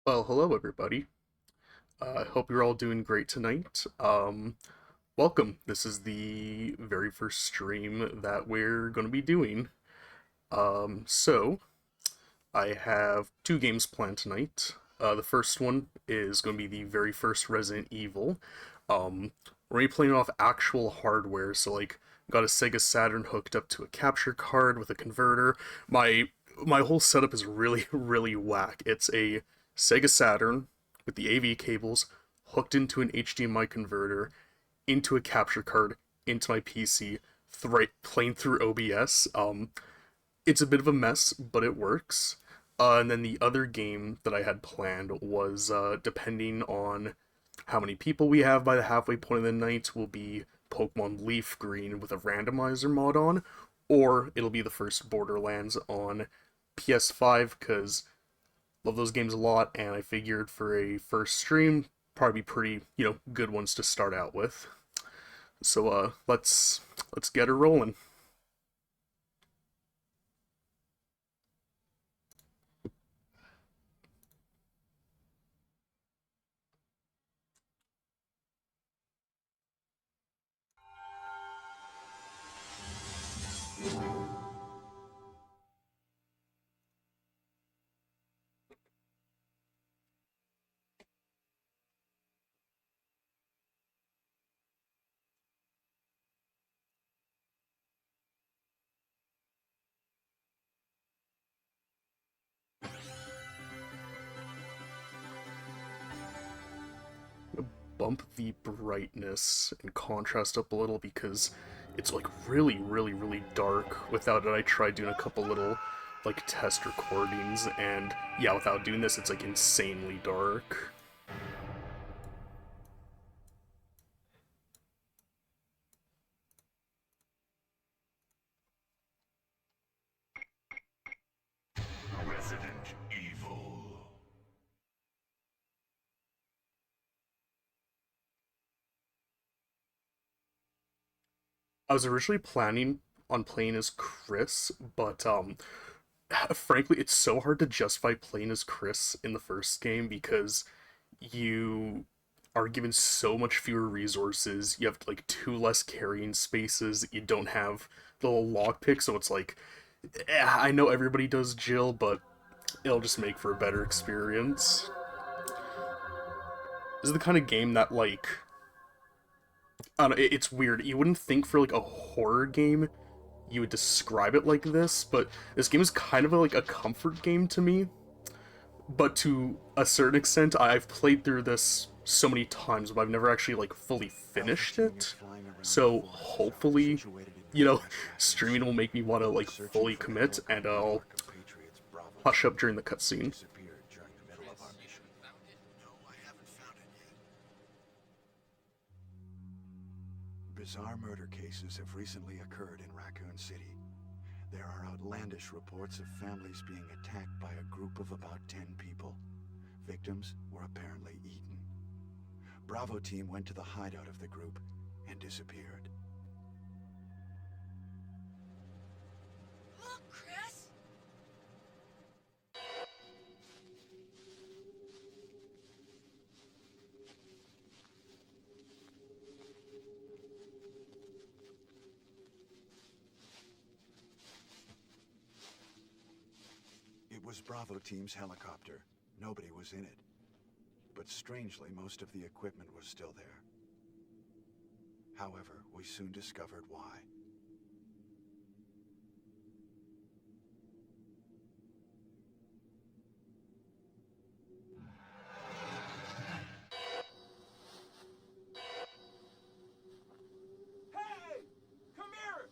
Well, hello everybody. I hope you're all doing great tonight. Welcome. This is the very first stream that we're going to be doing. So I have two games planned tonight. The first one is going to be the very first Resident Evil. We're gonna be playing off actual hardware, so like got a Sega Saturn hooked up to a capture card with a converter. My whole setup is really really whack. It's a Sega Saturn with the AV cables hooked into an HDMI converter into a capture card into my PC, playing through OBS. It's a bit of a mess, but it works. And then the other game that I had planned was depending on how many people we have by the halfway point of the night, will be Pokemon Leaf Green with a randomizer mod on, or it'll be the first Borderlands on PS5, because love those games a lot, and I figured for a first stream, probably be pretty, good ones to start out with. So let's get her rolling. Bump the brightness and contrast up a little because it's like really, really, really dark. Without it, I tried doing a couple little like test recordings, and yeah, without doing this, it's like insanely dark. Resident Evil. I was originally planning on playing as Chris, but frankly, it's so hard to justify playing as Chris in the first game because you are given so much fewer resources. You have like two less carrying spaces. You don't have the little lockpick, so it's like, I know everybody does Jill, but it'll just make for a better experience. This is the kind of game that like, I don't know, it's weird. You wouldn't think for like a horror game you would describe it like this, but this game is kind of like a comfort game to me. But to a certain extent, I've played through this so many times, but I've never actually like fully finished it. So hopefully, you know, streaming will make me want to like fully commit, and I'll hush up during the cutscene. Bizarre murder cases have recently occurred in Raccoon City. There are outlandish reports of families being attacked by a group of about 10 people. Victims were apparently eaten. Bravo team went to the hideout of the group and disappeared. Look, Chris! It was Bravo team's helicopter. Nobody was in it. But strangely, most of the equipment was still there. However, we soon discovered why. Hey! Come here!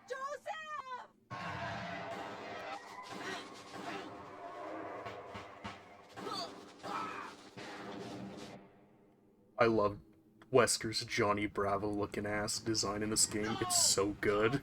Joseph! I love Wesker's Johnny Bravo looking ass design in this game. It's so good.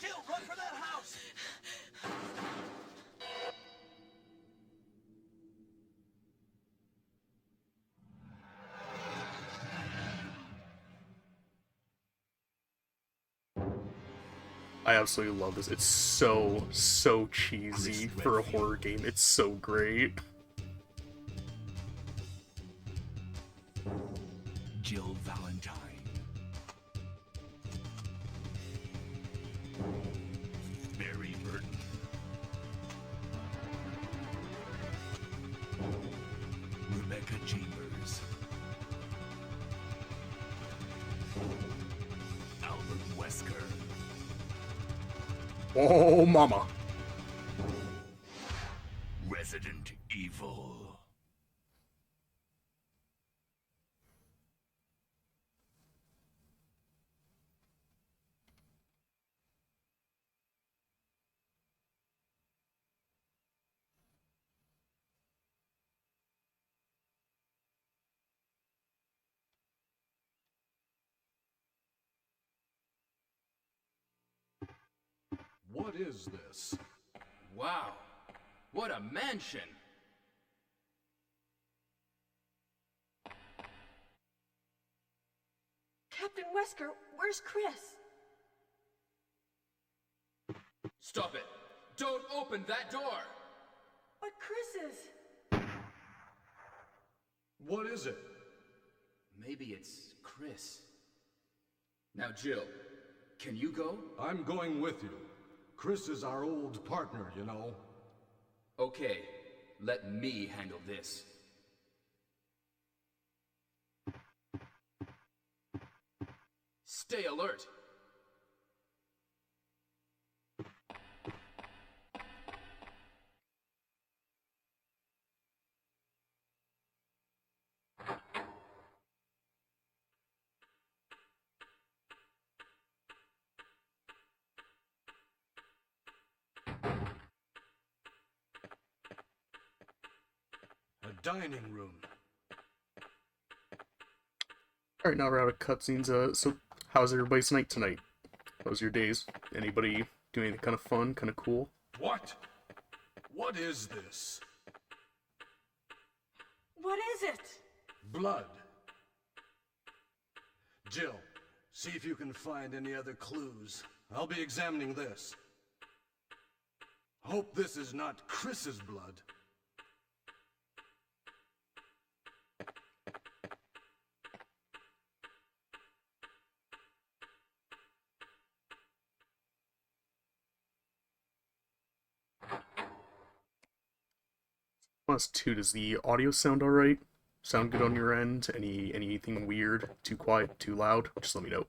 Jill, run for that house! I absolutely love this. It's so cheesy for a horror game. It's so great. Jill Valentine. Barry Burton. Rebecca Chambers. Albert Wesker. Oh, mama. Resident Evil. What is this? Wow, what a mansion! Captain Wesker, where's Chris? Stop it! Don't open that door! But Chris is... What is it? Maybe it's Chris. Now, Jill, can you go? I'm going with you. Chris is our old partner, you know. Okay, let me handle this. Stay alert! A dining room. Alright, now we're out of cutscenes. So how's everybody's night tonight? How's your days? Anybody doing anything kind of fun, kind of cool? What? What is this? What is it? Blood. Jill, see if you can find any other clues. I'll be examining this. Hope this is not Chris's blood. Plus two, does the audio sound alright? Sound good on your end? Anything weird? Too quiet? Too loud? Just let me know.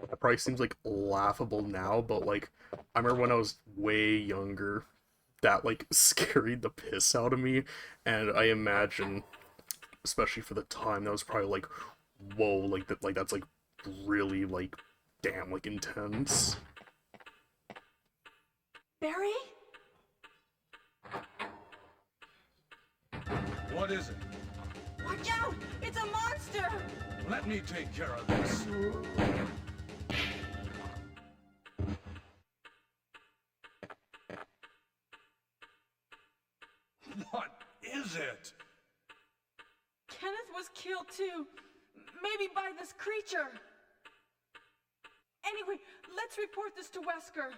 That probably seems like laughable now, but like, I remember when I was way younger, that like scared the piss out of me, and I imagine, especially for the time, that was probably like, whoa, like that, like that's like really like, damn, like intense. Barry? What is it? Watch out! It's a monster! Let me take care of this. What is it? Kenneth was killed too. Maybe by this creature. Anyway, let's report this to Wesker.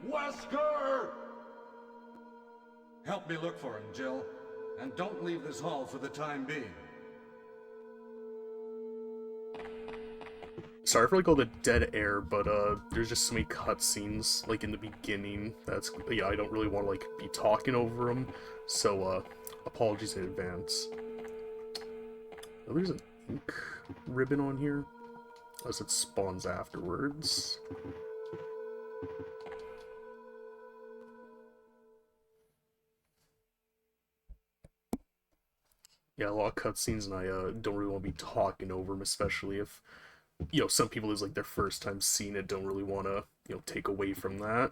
Wesker! Help me look for him, Jill. And don't leave this hall for the time being. Sorry for like all the dead air, but there's just so many cutscenes like in the beginning that's I don't really want to like be talking over them, so apologies in advance. Oh, there's an ink ribbon on here, unless it spawns afterwards. Yeah, a lot of cutscenes, and I don't really want to be talking over them, especially if some people is like their first time seeing it, don't really want to take away from that.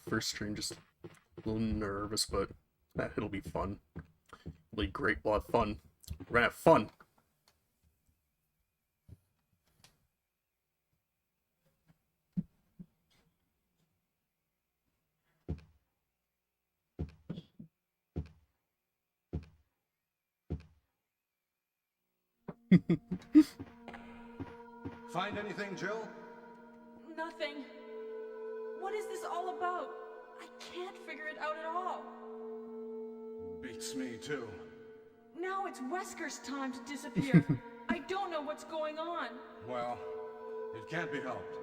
First stream, just a little nervous, but it'll be fun. It'll be great. We'll have fun. We're gonna have fun. Find anything, Jill? Nothing. What is this all about? I can't figure it out at all. Beats me, too. Now it's Wesker's time to disappear. I don't know what's going on. Well, it can't be helped.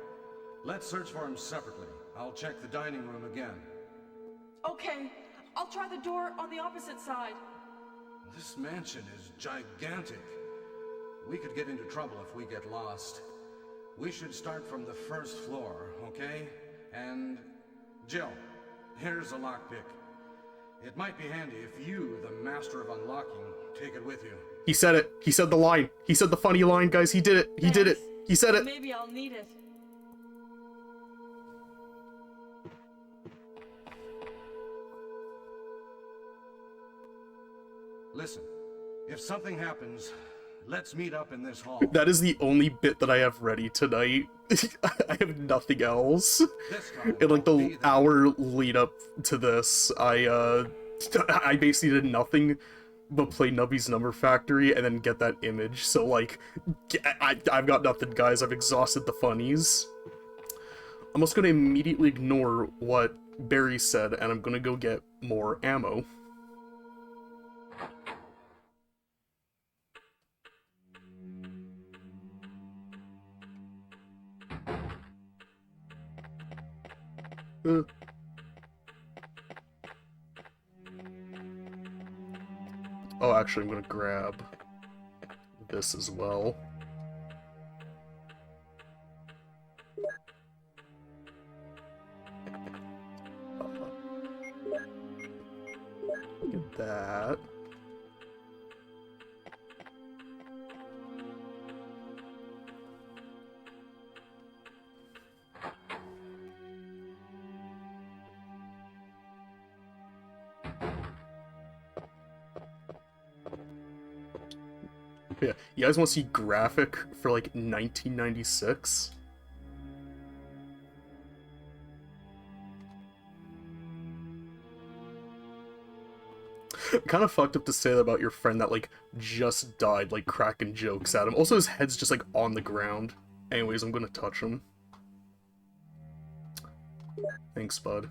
Let's search for him separately. I'll check the dining room again. Okay, I'll try the door on the opposite side. This mansion is gigantic. We could get into trouble if we get lost. We should start from the first floor, okay? And... Jill, here's a lockpick. It might be handy if you, the master of unlocking, take it with you. He said it. He said the line. He said the funny line, guys. He did it. He did it. He said it. Maybe I'll need it. Listen, if something happens, let's meet up in this hall. That is the only bit that I have ready tonight. I have nothing else. In like the hour lead up to this, I basically did nothing but play Nubby's Number Factory and then get that image. So like, I've got nothing, guys. I've exhausted the funnies. I'm also gonna immediately ignore what Barry said, and I'm gonna go get more ammo. Oh, actually, I'm gonna grab this as well. Get that. Yeah, you guys want to see graphic for like 1996? Kind of fucked up to say that about your friend that like just died, like cracking jokes at him. Also, his head's just like on the ground. Anyways, I'm gonna touch him. Thanks, bud.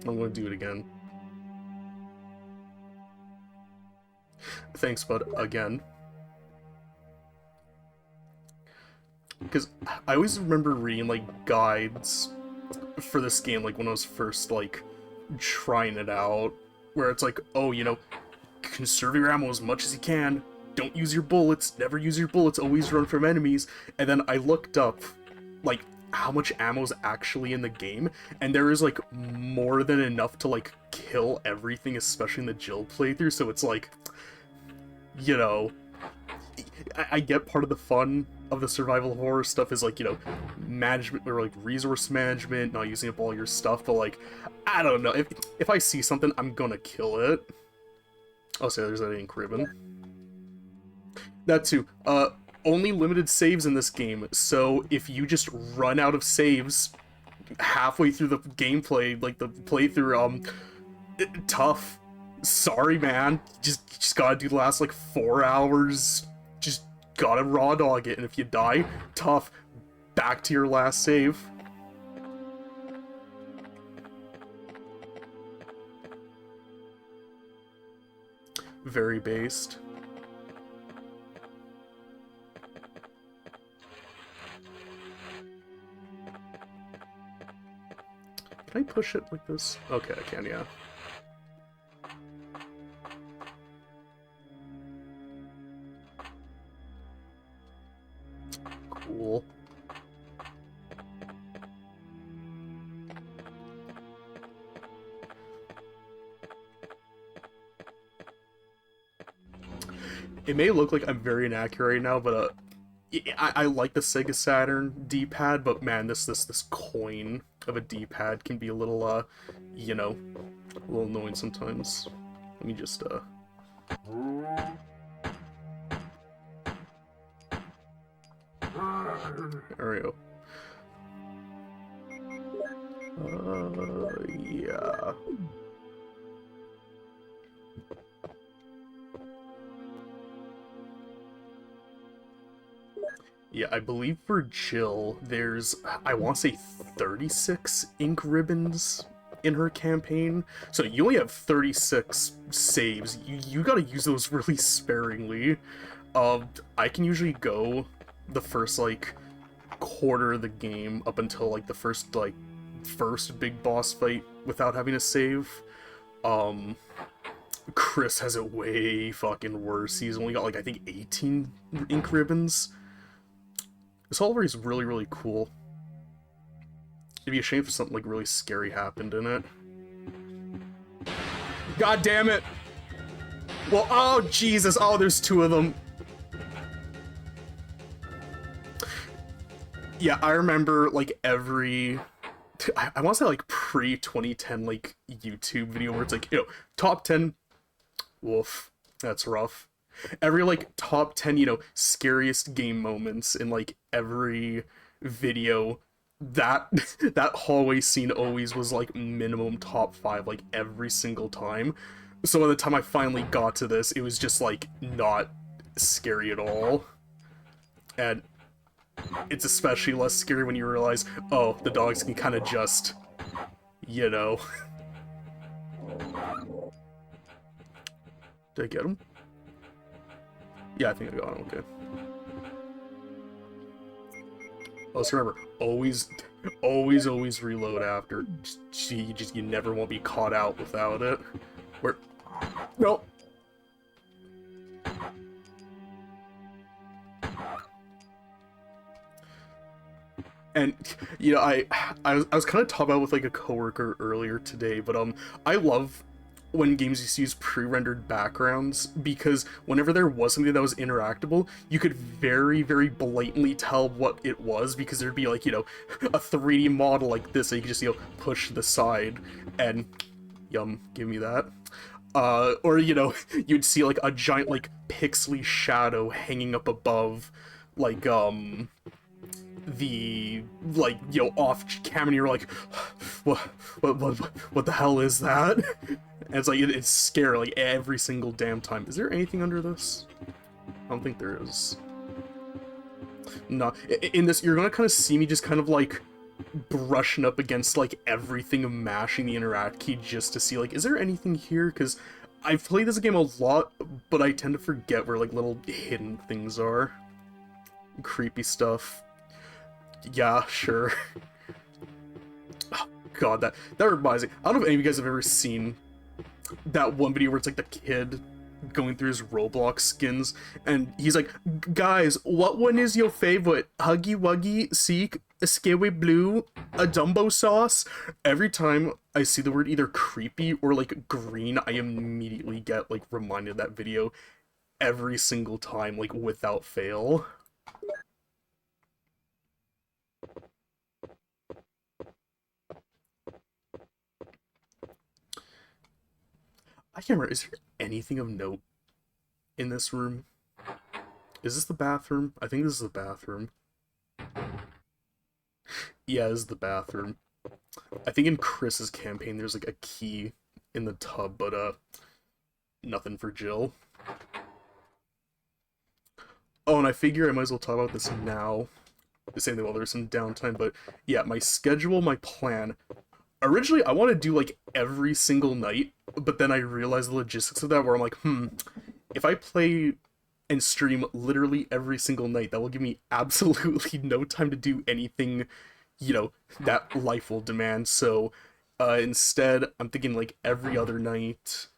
I'm gonna do it again. Thanks, bud, again. Because I always remember reading, like, guides for this game, like, when I was first, like, trying it out, where it's like, oh, conserve your ammo as much as you can, don't use your bullets, never use your bullets, always run from enemies, and then I looked up, like, how much ammo is actually in the game, and there is, like, more than enough to, like, kill everything, especially in the Jill playthrough, so it's like... I get part of the fun of the survival horror stuff is like, management or like resource management, not using up all your stuff, but like, I don't know, if I see something, I'm gonna kill it. Oh, so there's that ink ribbon. That too, only limited saves in this game, so if you just run out of saves halfway through the gameplay, like the playthrough, tough. Sorry, man. You just gotta do the last, like, 4 hours. Just gotta raw dog it, and if you die, tough. Back to your last save. Very based. Can I push it like this? Okay, I can, yeah. Cool. It may look like I'm very inaccurate right now, but I like the Sega Saturn D-pad, but man, this coin of a D-pad can be a little you know, a little annoying sometimes. Let me just there we go. Yeah. Yeah, I believe for Jill, there's, I want to say 36 ink ribbons in her campaign. So you only have 36 saves. You gotta use those really sparingly. I can usually go the first, like, quarter of the game up until, like, the first big boss fight without having to save. Chris has it way fucking worse. He's only got, like, I think 18 ink ribbons. This hallway is really, really cool. It'd be a shame if something, like, really scary happened in it. God damn it! Well, oh, Jesus! Oh, there's 2 of them! Yeah, I remember, like, every... I want to say, like, pre-2010, like, YouTube video where it's like, top 10... Woof. That's rough. Every, like, top 10, scariest game moments in, like, every video, that hallway scene always was, like, minimum top 5, like, every single time. So by the time I finally got to this, it was just, like, not scary at all. And it's especially less scary when you realize, oh, the dogs can kind of just, Did I get him? Yeah, I think I got him, okay. Also remember, always reload after. You never won't be caught out without it. Where... No! And, I was kind of talking about with, like, a coworker earlier today, but, I love when games used to use pre-rendered backgrounds, because whenever there was something that was interactable, you could very, very blatantly tell what it was, because there'd be, like, a 3D model like this that you could just, push to the side, and, yum, give me that. Or, you'd see, like, a giant, like, pixely shadow hanging up above, like, the, like, off camera, and you're like, what the hell is that? And it's like, it's scary, like, every single damn time. Is there anything under this? I don't think there is. No, in this, you're gonna kind of see me just kind of, like, brushing up against, like, everything and mashing the interact key just to see, like, is there anything here? Because I've played this game a lot, but I tend to forget where, like, little hidden things are. Creepy stuff. Yeah, sure. Oh, God, that reminds me. I don't know if any of you guys have ever seen that one video where it's like the kid going through his Roblox skins, and he's like, guys, what one is your favorite? Huggy Wuggy, Seek, a Scary Blue, a Dumbo Sauce? Every time I see the word either creepy or, like, green, I immediately get, like, reminded of that video every single time, like, without fail. I can't remember, is there anything of note in this room? Is this the bathroom? I think this is the bathroom. Yeah, this is the bathroom. I think in Chris's campaign there's, like, a key in the tub, but nothing for Jill. Oh, and I figure I might as well talk about this now. The same thing while there's some downtime, but yeah, my schedule, my plan. Originally, I want to do like every single night, but then I realized the logistics of that where I'm like, if I play and stream literally every single night, that will give me absolutely no time to do anything, that life will demand. So, instead, I'm thinking like every other night.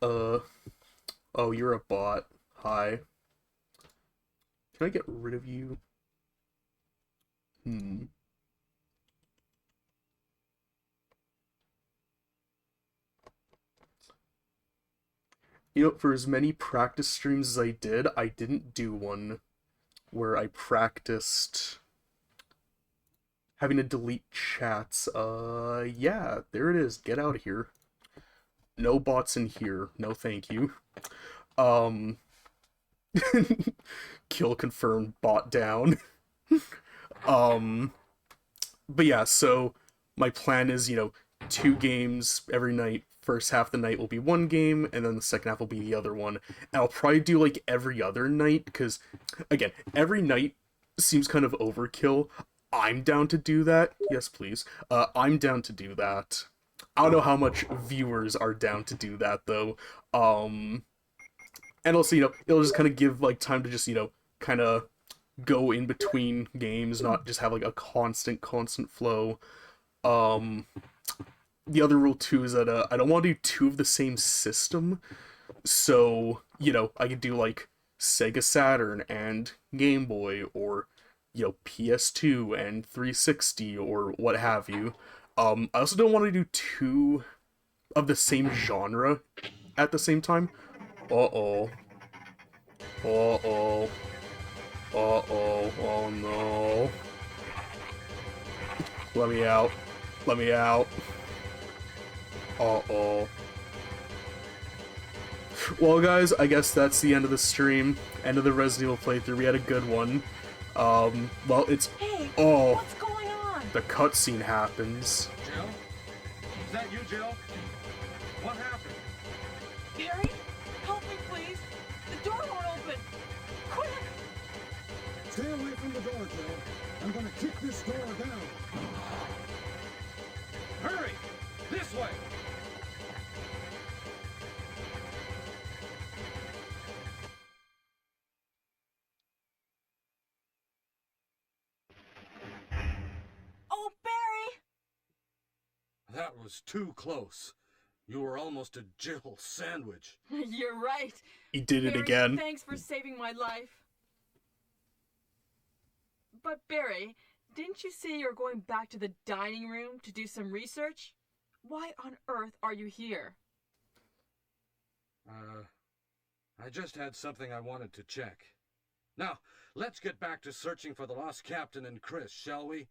Uh, oh, you're a bot. Hi. Can I get rid of you? Hmm. For as many practice streams as I did, I didn't do one where I practiced having to delete chats. Yeah, there it is. Get out of here. No bots in here. No thank you. Um, kill confirmed, bot down. Um, but yeah, so my plan is, 2 games every night. First half of the night will be one game, and then the second half will be the other one. And I'll probably do like every other night, because again, every night seems kind of overkill. I'm down to do that. Yes, please. I'm down to do that. I don't know how much viewers are down to do that though. And also, it'll just kind of give like time to just, kind of go in between games, not just have like a constant flow. Um, the other rule too is that I don't want to do two of the same system. So, I could do like Sega Saturn and Game Boy, or PS2 and 360, or what have you. I also don't want to do two of the same genre at the same time. Uh-oh. Uh-oh. Uh-oh. Oh no. Let me out. Let me out. Uh-oh. Well, guys, I guess that's the end of the stream. End of the Resident Evil playthrough. We had a good one. Well, it's... Hey, Oh, what's going on? the cutscene happens. Jill? Is that you, Jill? What happened? Barry, help me, please. The door won't open. Quick! Stay away from the door, Jill. I'm gonna kick this door down. Hurry! This way! Oh, Barry! That was too close. You were almost a Jill sandwich. You're right. He did it Barry, again. thanks for saving my life. But Barry, didn't you say you're going back to the dining room to do some research? Why on earth are you here? I just had something I wanted to check. Now, let's get back to searching for the lost captain and Chris, shall we?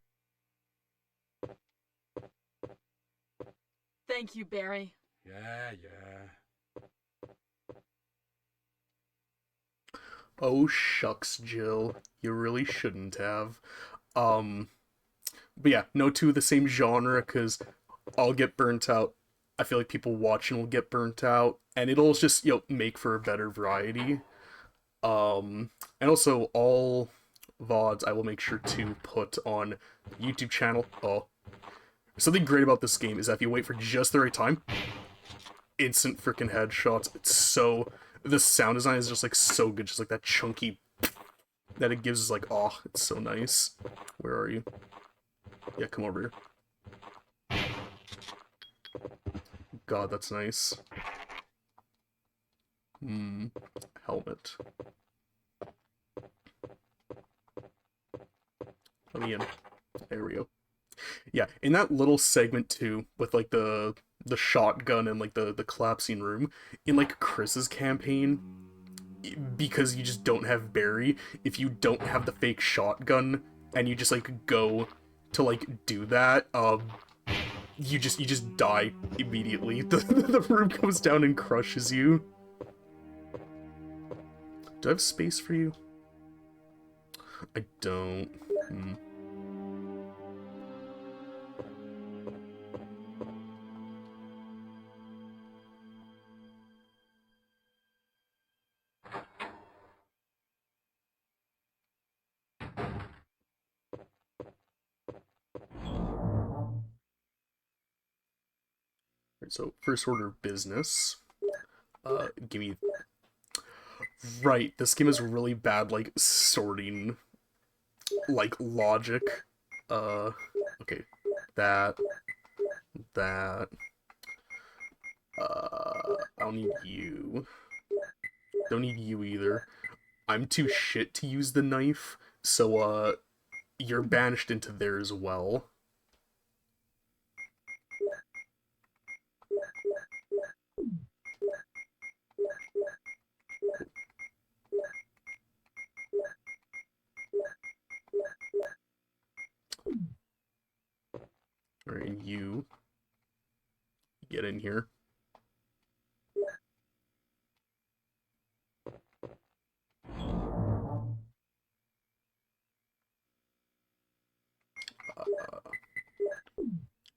Thank you, Barry. Yeah. Oh, shucks, Jill. You really shouldn't have. But yeah, no two of the same genre, because I'll get burnt out. I feel like people watching will get burnt out, and it'll just, make for a better variety. And also, all VODs I will make sure to put on YouTube channel. Oh, something great about this game is that if you wait for just the right time, instant freaking headshots. It's so... The sound design is just, like, so good. Just, like, that chunky that it gives is, like, oh, it's so nice. Where are you? Yeah, come over here. God, that's nice. Helmet. Let me in. There we go. Yeah, in that little segment too, with like the shotgun and like the collapsing room, in like Chris's campaign, because you just don't have Barry, if you don't have the fake shotgun and you just like go to like do that, you just die immediately. The room comes down and crushes you. Do I have space for you? I don't. Alright, so first order of business. Give me... Right, this game is really bad, like, sorting, like, logic. Okay. That. That. I don't need you. Don't need you either. I'm too shit to use the knife, so, you're banished into there as well. Alright, and you get in here.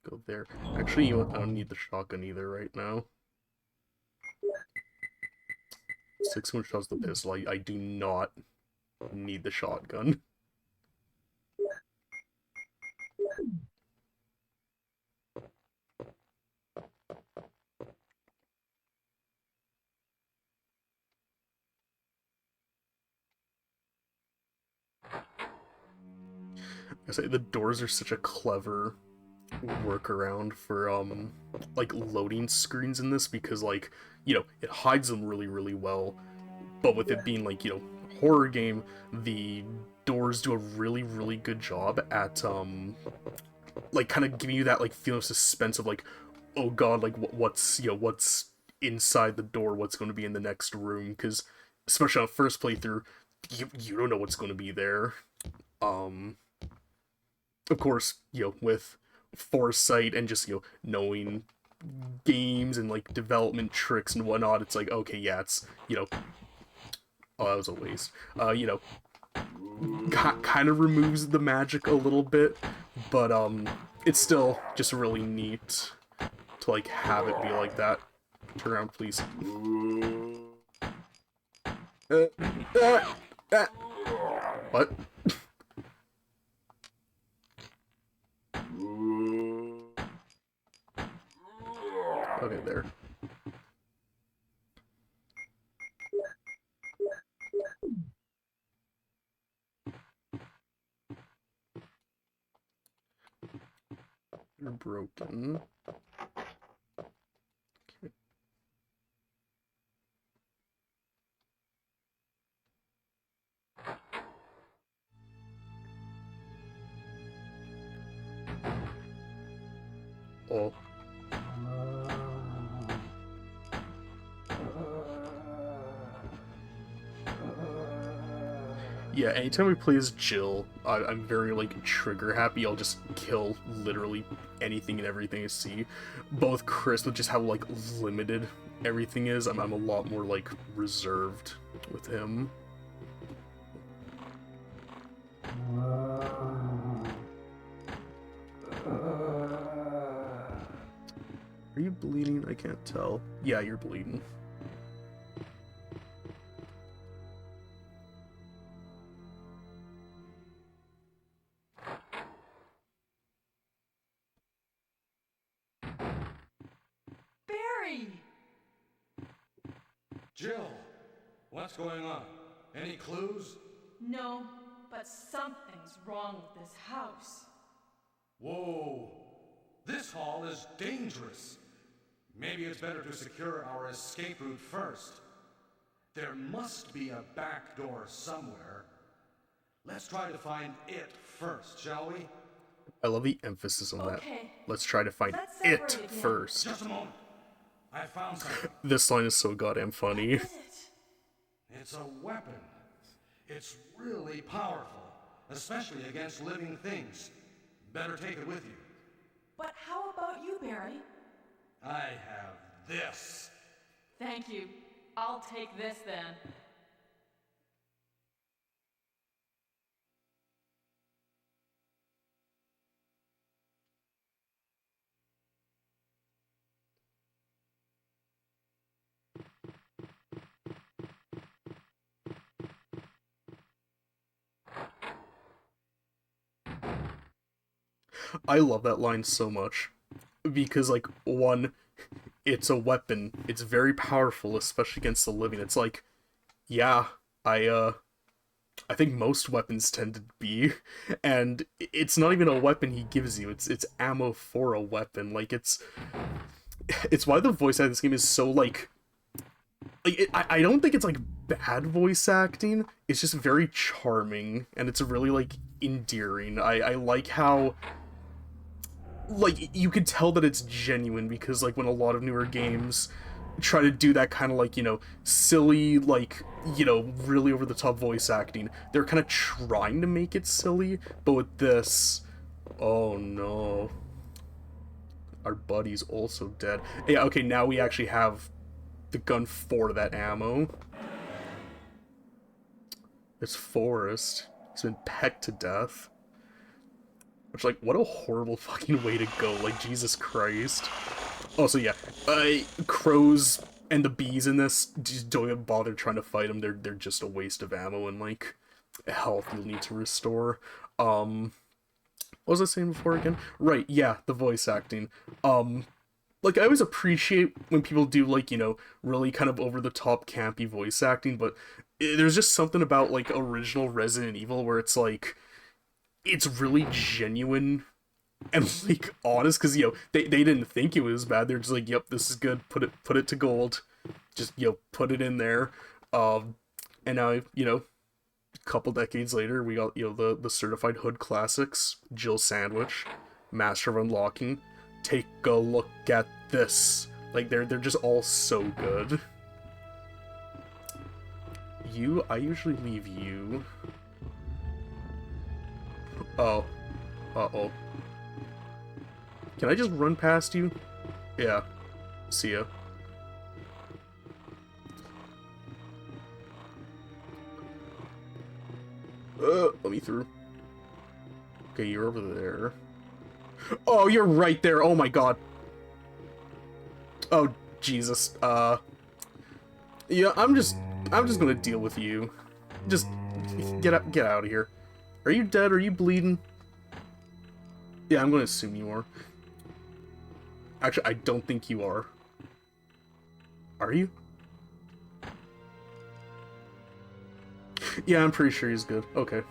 Go there. Actually, you know what? I don't need the shotgun either right now. 600 shots the pistol. I do not need the shotgun. I say the doors are such a clever workaround for like loading screens in this because like, you know, it hides them really, really well. But with it being like, you know, horror game, the doors do a really, really good job at like kind of giving you that like feeling of suspense of like, oh god, like what's, you know, what's inside the door, what's going to be in the next room, because especially on first playthrough, you don't know what's going to be there. Um, of course, you know, with foresight and just, you know, knowing games and like development tricks and whatnot, it's like, okay, yeah, it's, you know, oh, that was a waste. You know, kind of removes the magic a little bit, but it's still just really neat to like have it be like that. Turn around, please. Uh, uh. What? Okay, there. You're broken. Okay. Oh. Yeah, anytime we play as Jill, I'm very, like, trigger happy. I'll just kill literally anything and everything I see. But with Chris, with just how, like, limited everything is, I'm a lot more, like, reserved with him. Are you bleeding? I can't tell. Yeah, you're bleeding. Barry! Jill, what's going on? Any clues? No, but something's wrong with this house. Whoa! This hall is dangerous. Maybe it's better to secure our escape route first. There must be a back door somewhere. Let's try to find it first, shall we? I love the emphasis on that. Okay. Let's try to find Let's it separate again. first. Just a moment. I found something. This line is so goddamn funny. What is it? It's a weapon. It's really powerful, especially against living things. Better take it with you. But how about you, Barry? I have this. Thank you. I'll take this then. I love that line so much. Because, like, one, it's a weapon. It's very powerful, especially against the living. It's like, yeah, I think most weapons tend to be, and it's not even a weapon he gives you. It's ammo for a weapon. Like it's why the voice acting of this game is so I don't think it's like bad voice acting. It's just very charming, and it's really like endearing. I like how like you could tell that it's genuine, because like when a lot of newer games try to do that kind of like, silly, like, really over the top voice acting, they're kind of trying to make it silly. But with this, oh no, our buddy's also dead. Yeah, okay, now we actually have the gun for that ammo. It's Forrest. He's been pecked to death. Which, like, what a horrible fucking way to go. Like, Jesus Christ. Also, yeah, crows and the bees in this just don't even bother trying to fight them. They're just a waste of ammo and, like, health you'll need to restore. What was I saying before again? Right, yeah, the voice acting. Like, I always appreciate when people do, like, really kind of over-the-top campy voice acting, but there's just something about, like, original Resident Evil where it's, like, it's really genuine and, like, honest, because, they didn't think it was bad. They're just like, yep, this is good, put it to gold. Just, put it in there. And now, a couple decades later, we got, the certified hood classics, Jill Sandwich, Master of Unlocking. Take a look at this. Like, they're just all so good. I usually leave you. Oh. Uh-oh. Can I just run past you? Yeah. See ya. Let me through. Okay, you're over there. Oh, you're right there. Oh my god. Oh, Jesus. Yeah, I'm just gonna deal with you. Just get out of here. Are you dead? Are you bleeding? Yeah, I'm gonna assume you are. Actually, I don't think you are. Are you? Yeah, I'm pretty sure he's good. Okay.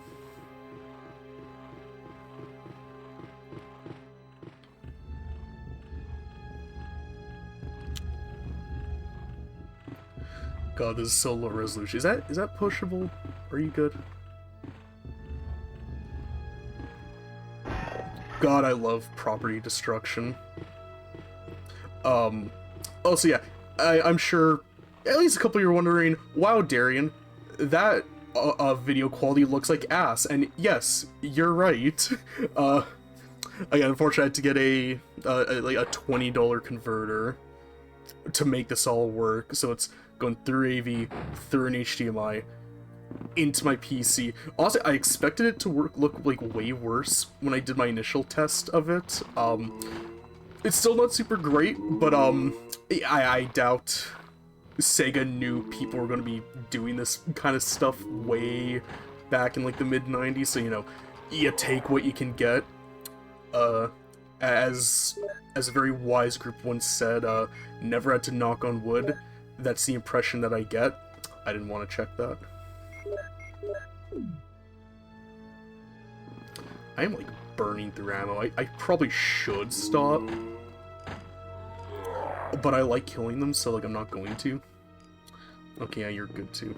God, this is so low resolution. Is that pushable? Are you good? God, I love property destruction. Also, yeah, I'm sure at least a couple of you are wondering, wow, Darian, that video quality looks like ass. And yes, you're right. Again, unfortunately, I had to get like a $20 converter to make this all work. So it's going through AV, through an HDMI, into my PC. Honestly, I expected it to look like way worse when I did my initial test of it. It's still not super great, but I doubt Sega knew people were going to be doing this kind of stuff way back in like the mid 90s. So you take what you can get. As a very wise group once said, never had to knock on wood. That's the impression that I get. I didn't want to check that. I am like burning through ammo. I probably should stop, but I like killing them, so like I'm not going to. Okay, yeah, you're good too.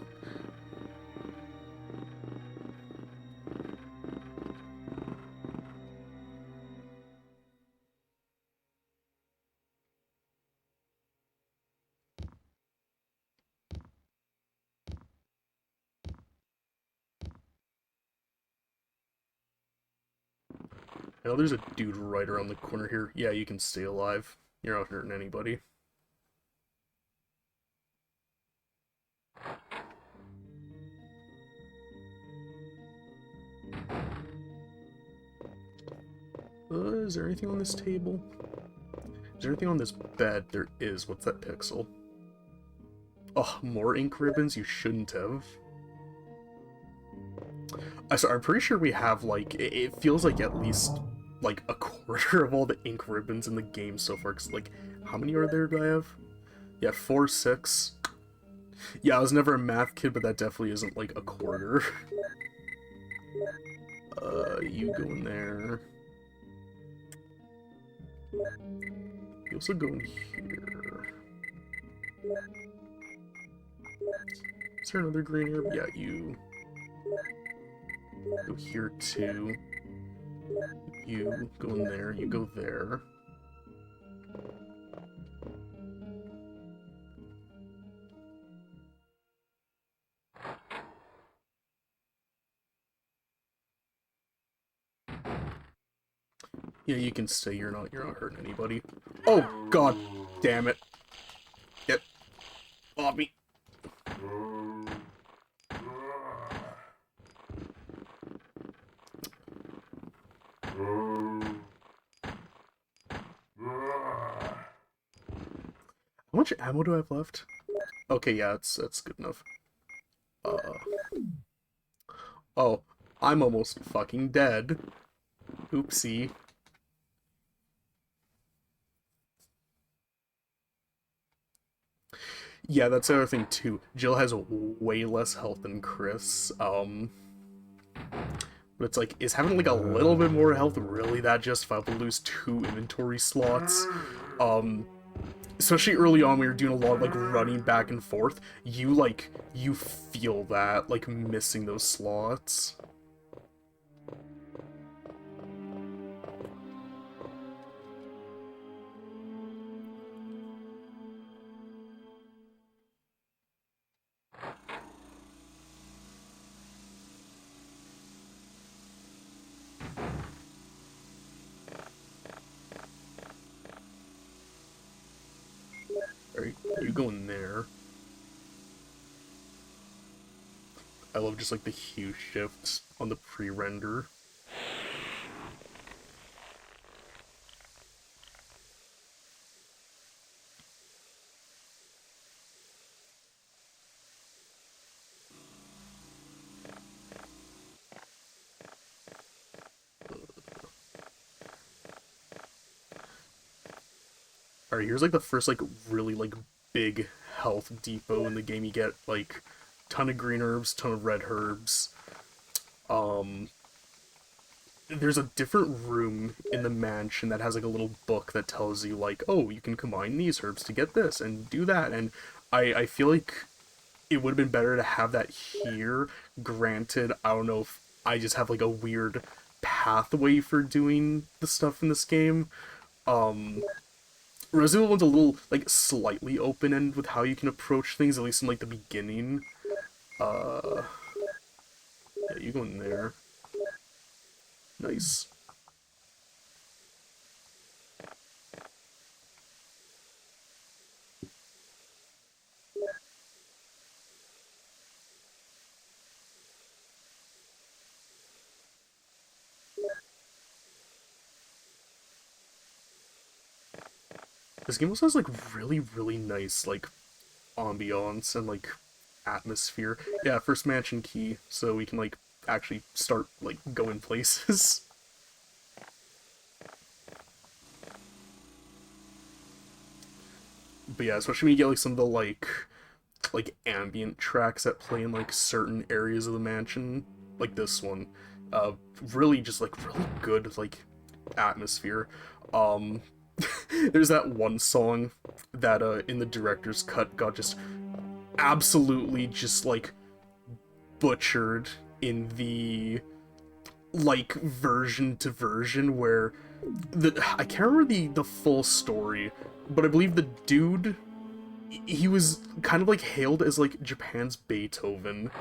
I know there's a dude right around the corner here. Yeah, you can stay alive. You're not hurting anybody. Is there anything on this table? Is there anything on this bed? There is. What's that pixel? Oh, more ink ribbons? You shouldn't have. I'm pretty sure we have, like, it feels like at least, like, a quarter of all the ink ribbons in the game so far. Cause, like, how many are there do I have? Yeah, 4, 6. Yeah, I was never a math kid, but that definitely isn't like a quarter. You go in there. You also go in here. Is there another green herb? Yeah, you go here too. You go in there, you go there. Yeah, you can stay, you're not hurting anybody. Oh god damn it. Get off me. How much ammo do I have left? Okay, yeah, that's good enough. Oh, I'm almost fucking dead. Oopsie. Yeah, that's the other thing too. Jill has way less health than Chris. But it's like, is having like a little bit more health really that justifiable to lose 2 inventory slots? Especially early on when you're doing a lot of like running back and forth, you feel that, like missing those slots. Alright, you go in there. I love just like the hue shifts on the pre-render. Alright, here's like the first like really like big health depot in the game. You get like ton of green herbs, ton of red herbs. There's a different room in the mansion that has like a little book that tells you like, oh, you can combine these herbs to get this and do that. And I feel like it would have been better to have that here. Granted, I don't know if I just have like a weird pathway for doing the stuff in this game. Resident Evil 1's a little like slightly open-ended with how you can approach things, at least in like the beginning. Yeah, you go in there. Nice. This game also has like really, really nice like ambiance and like atmosphere. Yeah, first mansion key, so we can like actually start like going places. But yeah, especially when you get like some of the like ambient tracks that play in like certain areas of the mansion, like this one. Uh, really just like really good like atmosphere. Um, there's that one song that in the director's cut got just absolutely just like butchered in the like version to version where I can't remember the full story, but I believe the dude, he was kind of like hailed as like Japan's Beethoven.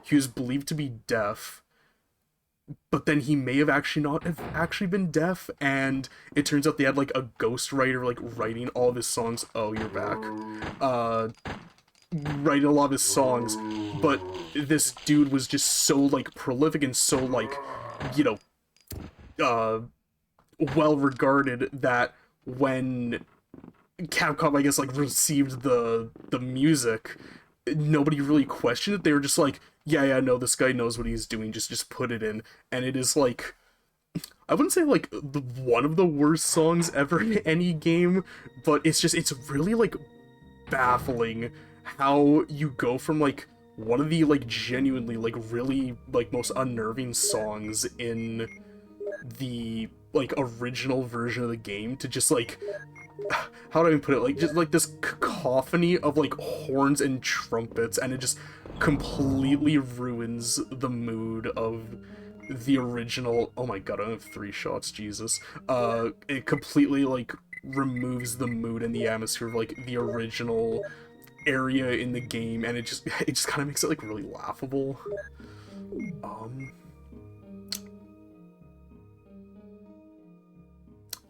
He was believed to be deaf, but then he may have actually not have actually been deaf, and it turns out they had like a ghostwriter like writing all of his songs. Oh, you're back. Writing a lot of his songs, but this dude was just so like prolific and so like, you know, well regarded that when Capcom, I guess, like received the music, nobody really questioned it. They were just like, yeah, no, this guy knows what he's doing. Just put it in, and it is like, I wouldn't say like one of the worst songs ever in any game, but it's really like baffling how you go from like one of the like genuinely like really like most unnerving songs in the like original version of the game to just like, how do I even put it, like just like this cacophony of like horns and trumpets, and it just completely ruins the mood of the original. Oh my god, I have 3 shots, Jesus. It completely like removes the mood and the atmosphere of like the original area in the game, and it just kind of makes it like really laughable. um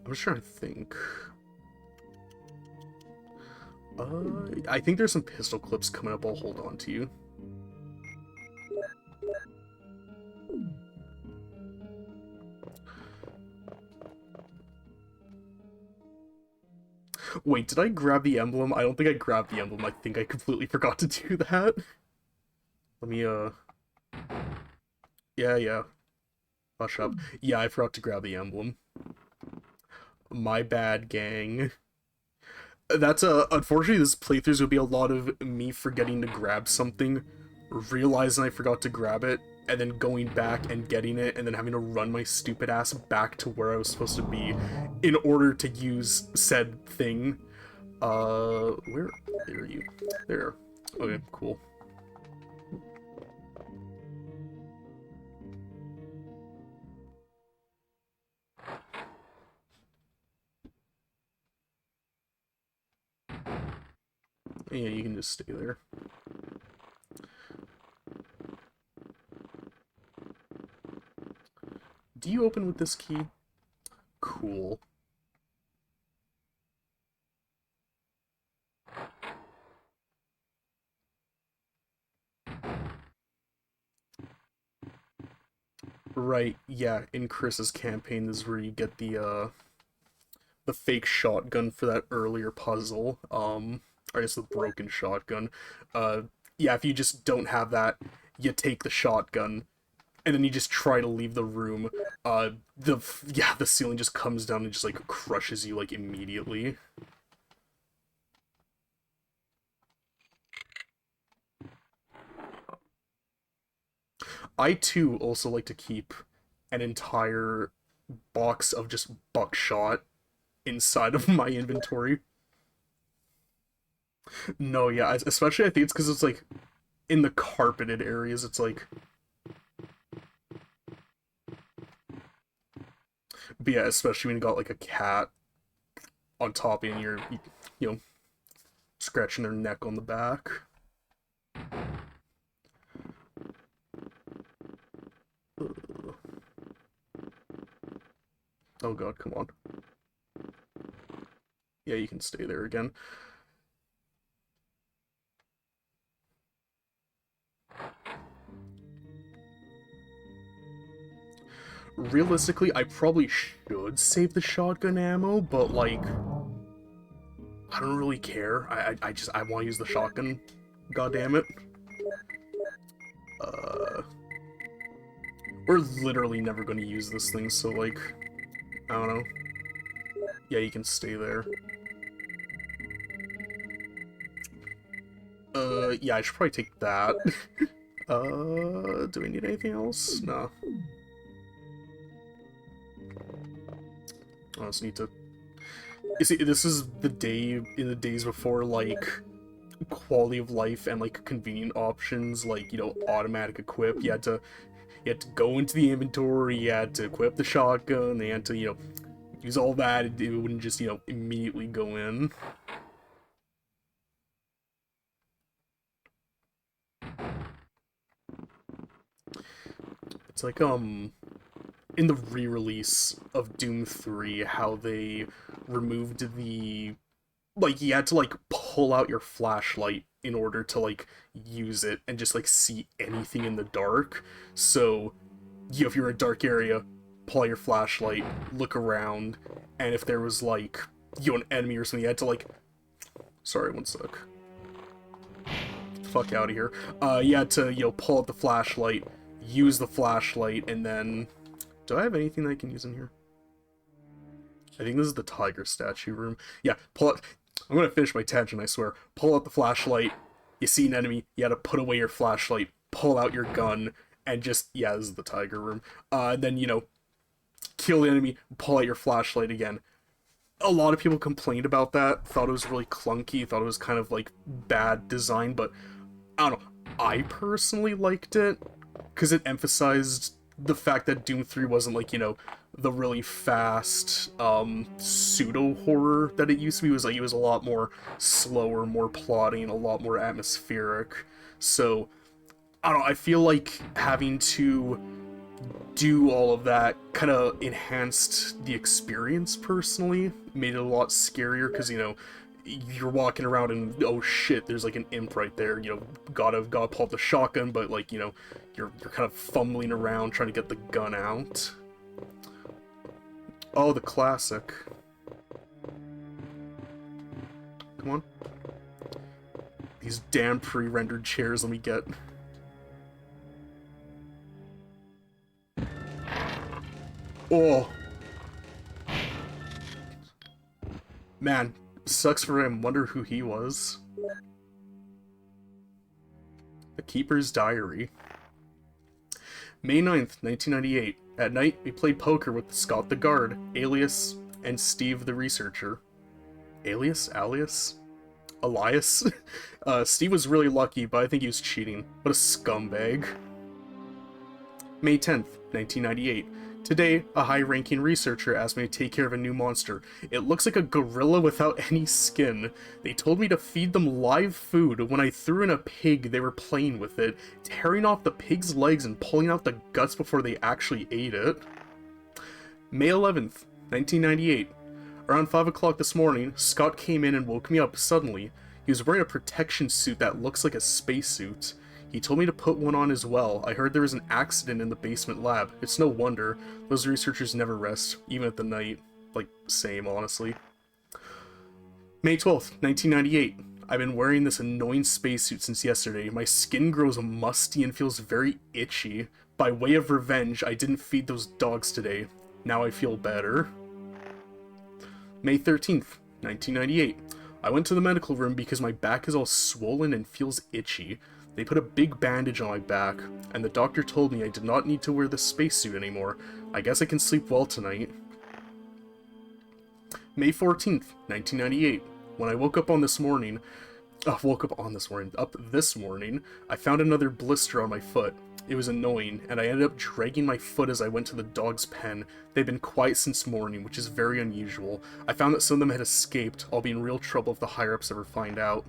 I'm just trying to think. I think there's some pistol clips coming up. I'll hold on to you. Wait, did I grab the emblem? I don't think I grabbed the emblem. I think I completely forgot to do that. Let me, yeah. Hush up. Yeah, I forgot to grab the emblem. My bad, gang. That's, unfortunately, this playthrough's gonna be a lot of me forgetting to grab something, realizing I forgot to grab it, and then going back and getting it, and then having to run my stupid ass back to where I was supposed to be in order to use said thing. Where are you? There. Okay, cool. Yeah, you can just stay there. Do you open with this key? Cool. Right, yeah, in Chris's campaign, this is where you get the fake shotgun for that earlier puzzle. Or I guess the broken shotgun. Uh, yeah, if you just don't have that, you take the shotgun, and then you just try to leave the room. The ceiling just comes down and just like crushes you like immediately. I too also like to keep an entire box of just buckshot inside of my inventory. No, yeah, especially I think it's because it's like in the carpeted areas. It's like, but yeah, especially when you got like a cat on top and you know, scratching their neck on the back. Oh god, come on. Yeah, you can stay there again. Realistically, I probably should save the shotgun ammo, but like, I don't really care. I want to use the shotgun. God damn it. Uh, we're literally never going to use this thing, so like, I don't know. Yeah, you can stay there. Yeah, I should probably take that. Do we need anything else? No. I just need to... You see, this is the day in the days before, like, quality of life and, like, convenient options, like, you know, automatic equip. You had to go into the inventory, you had to equip the shotgun, they had to, you know, use all that, it wouldn't just, you know, immediately go in. It's like, in the re-release of Doom 3, how they removed the... Like, you had to, like, pull out your flashlight in order to, like, use it and just, like, see anything in the dark. So, if you're in a dark area, pull out your flashlight, look around, and if there was, like, an enemy or something, you had to, like... Sorry, one sec. Get the fuck out of here. You had to, pull out the flashlight, use the flashlight, and then Do I have anything that I can use in here? I think this is the tiger statue room. Yeah, pull out. I'm gonna finish my tangent, I swear. Pull out the flashlight. You see an enemy, you gotta put away your flashlight, pull out your gun, and just, yeah, this is the tiger room. Then, you know, kill the enemy, pull out your flashlight again. A lot of people complained about that, thought it was really clunky, thought it was kind of, like, bad design, but I don't know. I personally liked it, because it emphasized the fact that Doom 3 wasn't, like, you know, the really fast, pseudo-horror that it used to be. It was a lot more slower, more plotting, a lot more atmospheric. So, I don't know, I feel like having to do all of that kind of enhanced the experience personally, made it a lot scarier, because, you know, you're walking around and, oh shit, there's like an imp right there, you know, gotta pull out the shotgun, but, like, you know, you're kind of fumbling around trying to get the gun out. Oh, the classic. Come on. These damn pre-rendered chairs, let me get. Oh. Man, sucks for him. Wonder who he was. The Keeper's Diary. May 9th, 1998. At night, we played poker with Scott the Guard, Alias, and Steve the Researcher. Alias? Elias? Steve was really lucky, but I think he was cheating. What a scumbag. May 10th, 1998. Today, a high-ranking researcher asked me to take care of a new monster. It looks like a gorilla without any skin. They told me to feed them live food. When I threw in a pig, they were playing with it, tearing off the pig's legs and pulling out the guts before they actually ate it. May 11th, 1998. Around 5 o'clock this morning, Scott came in and woke me up suddenly. He was wearing a protection suit that looks like a spacesuit. He told me to put one on as well. I heard there was an accident in the basement lab. It's no wonder. Those researchers never rest, even at the night. Like, same, honestly. May 12th, 1998. I've been wearing this annoying spacesuit since yesterday. My skin grows musty and feels very itchy. By way of revenge, I didn't feed those dogs today. Now I feel better. May 13th, 1998. I went to the medical room because my back is all swollen and feels itchy. They put a big bandage on my back, and the doctor told me I did not need to wear the spacesuit anymore. I guess I can sleep well tonight. May 14th, 1998. When I woke up this morning, I found another blister on my foot. It was annoying, and I ended up dragging my foot as I went to the dog's pen. They've been quiet since morning, which is very unusual. I found that some of them had escaped. I'll be in real trouble if the higher-ups ever find out.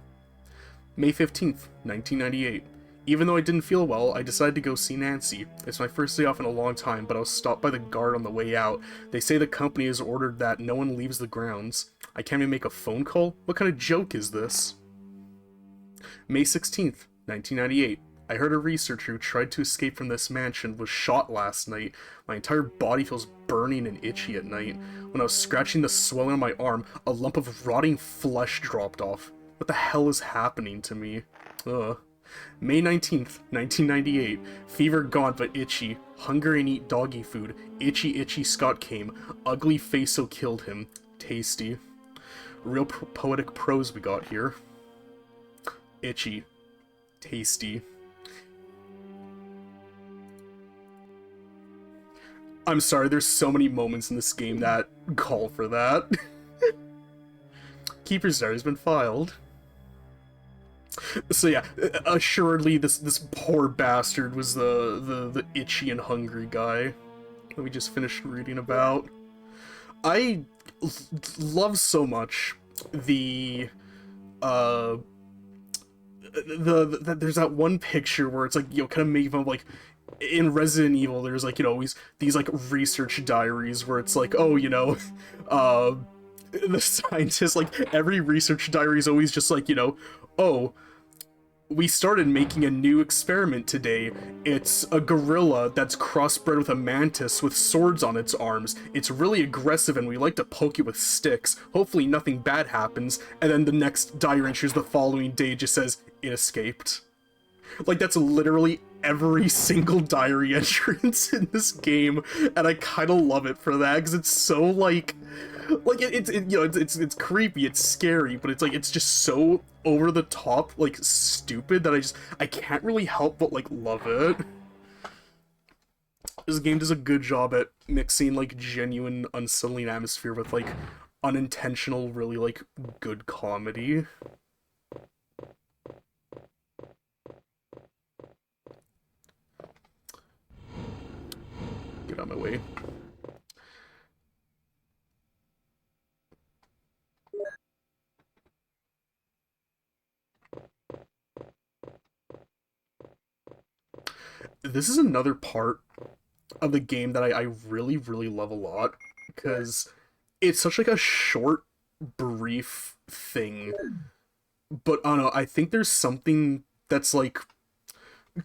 May 15th, 1998. Even though I didn't feel well, I decided to go see Nancy. It's my first day off in a long time, but I was stopped by the guard on the way out. They say the company has ordered that no one leaves the grounds. I can't even make a phone call? What kind of joke is this? May 16th, 1998. I heard a researcher who tried to escape from this mansion was shot last night. My entire body feels burning and itchy at night. When I was scratching the swelling on my arm, a lump of rotting flesh dropped off. What the hell is happening to me? Ugh. May 19th, 1998. Fever gone but itchy. Hunger and eat doggy food. Itchy, itchy Scott came. Ugly face so killed him. Tasty. Real poetic prose we got here. Itchy. Tasty. I'm sorry, there's so many moments in this game that call for that. Keeper's Diary has been filed. So yeah, assuredly this poor bastard was the itchy and hungry guy that we just finished reading about. I love so much the there's that one picture where it's like, you know, kind of making fun of, like, in Resident Evil, there's, like, you know, always these, like, research diaries where it's like, oh, you know, the scientist, like, every research diary is always just like, you know, oh, we started making a new experiment today. It's a gorilla that's crossbred with a mantis with swords on its arms. It's really aggressive and we like to poke it with sticks. Hopefully nothing bad happens. And then the next diary entry the following day just says, it escaped. Like, that's literally every single diary entrance in this game, and I kind of love it for that because it's so it's creepy, it's scary, but it's like it's just so over the top, like stupid that I can't really help but like love it. This game does a good job at mixing like genuine unsettling atmosphere with like unintentional, really like good comedy. Get out of my way. This is another part of the game that I really, really love a lot because it's such like a short, brief thing. But I don't know, I think there's something that's like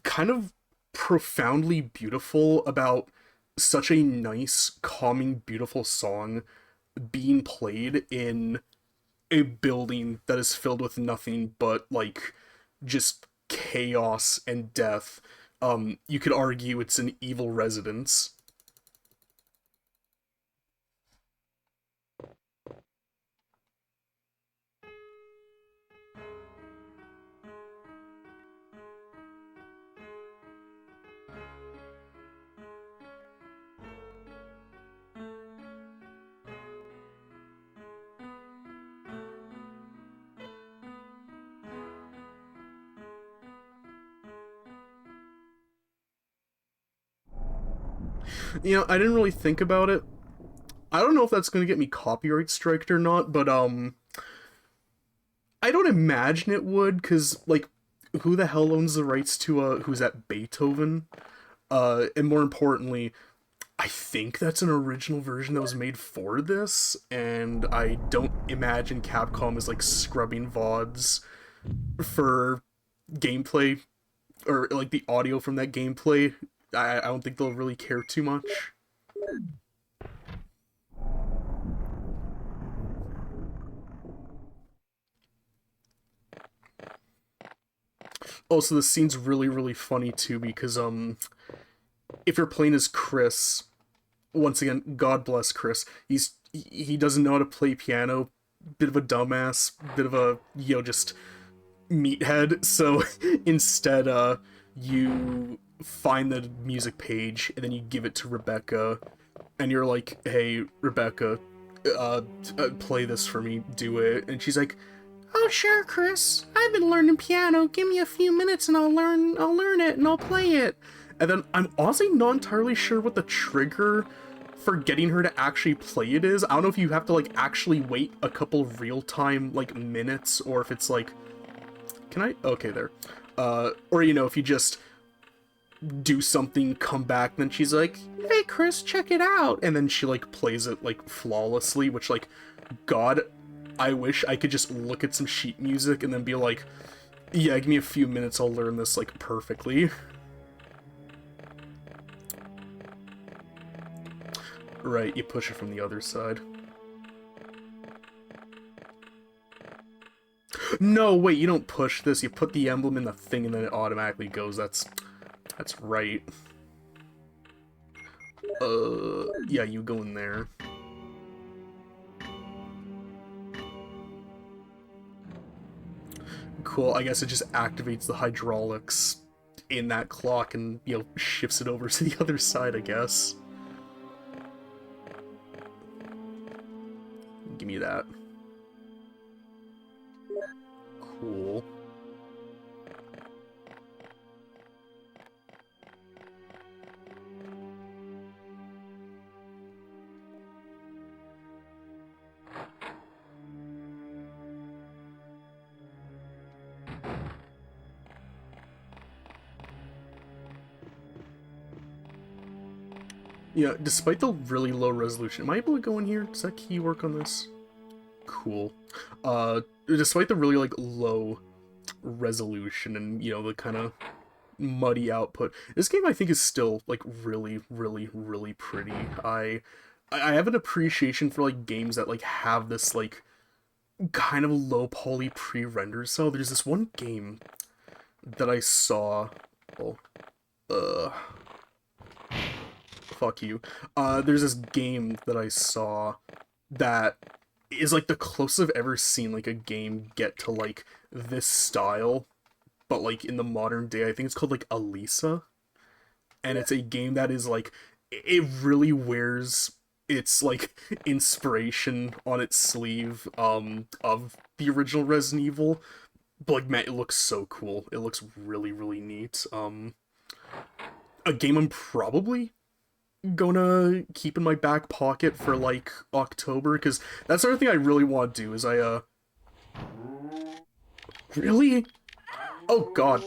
kind of profoundly beautiful about such a nice, calming, beautiful song being played in a building that is filled with nothing but like just chaos and death. You could argue it's an evil residence. I didn't really think about it. I don't know if that's gonna get me copyright striked or not, but I don't imagine it would, cause like, who the hell owns the rights to who's that, Beethoven? And more importantly, I think that's an original version that was made for this, and I don't imagine Capcom is like scrubbing VODs for gameplay or like the audio from that gameplay. I don't think they'll really care too much. Also, this scene's really, really funny too because if you're playing as Chris, once again, God bless Chris. He doesn't know how to play piano, bit of a dumbass, bit of a just meathead. So instead, you find the music page and then you give it to Rebecca, and you're like, "Hey, Rebecca, play this for me. Do it." And she's like, "Oh sure, Chris. I've been learning piano. Give me a few minutes and I'll learn it and I'll play it." And then I'm honestly not entirely sure what the trigger for getting her to actually play it is. I don't know if you have to like actually wait a couple real-time like minutes, or if it's like, can I? Okay, there. Or if you just do something, come back, then she's like, "Hey Chris, check it out," and then she like plays it like flawlessly, which like, God, I wish I could just look at some sheet music and then be like, "Yeah, give me a few minutes, I'll learn this like perfectly." Right, you push it from the other side. No, wait, you don't push this. You put the emblem in the thing and then it automatically goes. That's right. Yeah, you go in there. Cool, I guess it just activates the hydraulics in that clock and, shifts it over to the other side, I guess. Give me that. Cool. Yeah, despite the really low resolution, am I able to go in here? Does that key work on this? Cool. Despite the really like low resolution and the kind of muddy output, this game I think is still like really, really, really pretty. I have an appreciation for like games that like have this like kind of low poly pre-render. So there's this one game that I saw. Oh, uh, fuck you. There's this game that I saw that is like the closest I've ever seen like a game get to like this style, but like in the modern day. I think it's called like Elisa, and it's a game that is like it really wears its like inspiration on its sleeve of the original Resident Evil. But like man, it looks so cool. It looks really really neat. A game I'm probably gonna keep in my back pocket for like October, because that's the other thing I really want to do is really, oh god,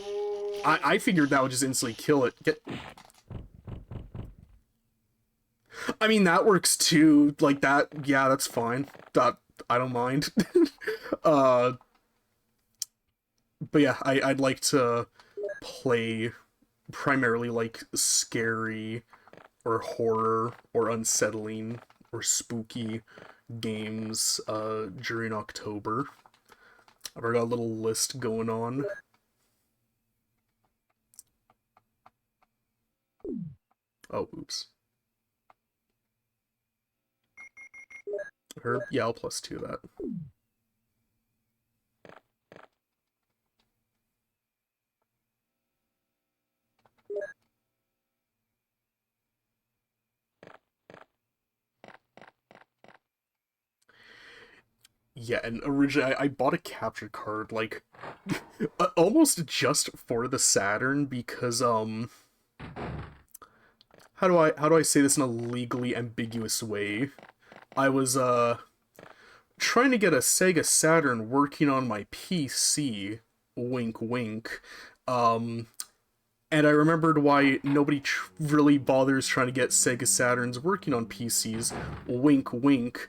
I figured that would just instantly kill it. I mean that works too, like that, yeah, that's fine, that I don't mind. uh but yeah, I'd like to play primarily like scary or horror or unsettling or spooky games during October. I've already got a little list going on. Oh, oops. Herb? Yeah, I'll plus 2 that. Yeah, and originally I bought a capture card like almost just for the Saturn because how do I say this in a legally ambiguous way? I was trying to get a Sega Saturn working on my PC, wink wink. Um and I remembered why nobody really bothers trying to get Sega Saturns working on PCs, wink wink,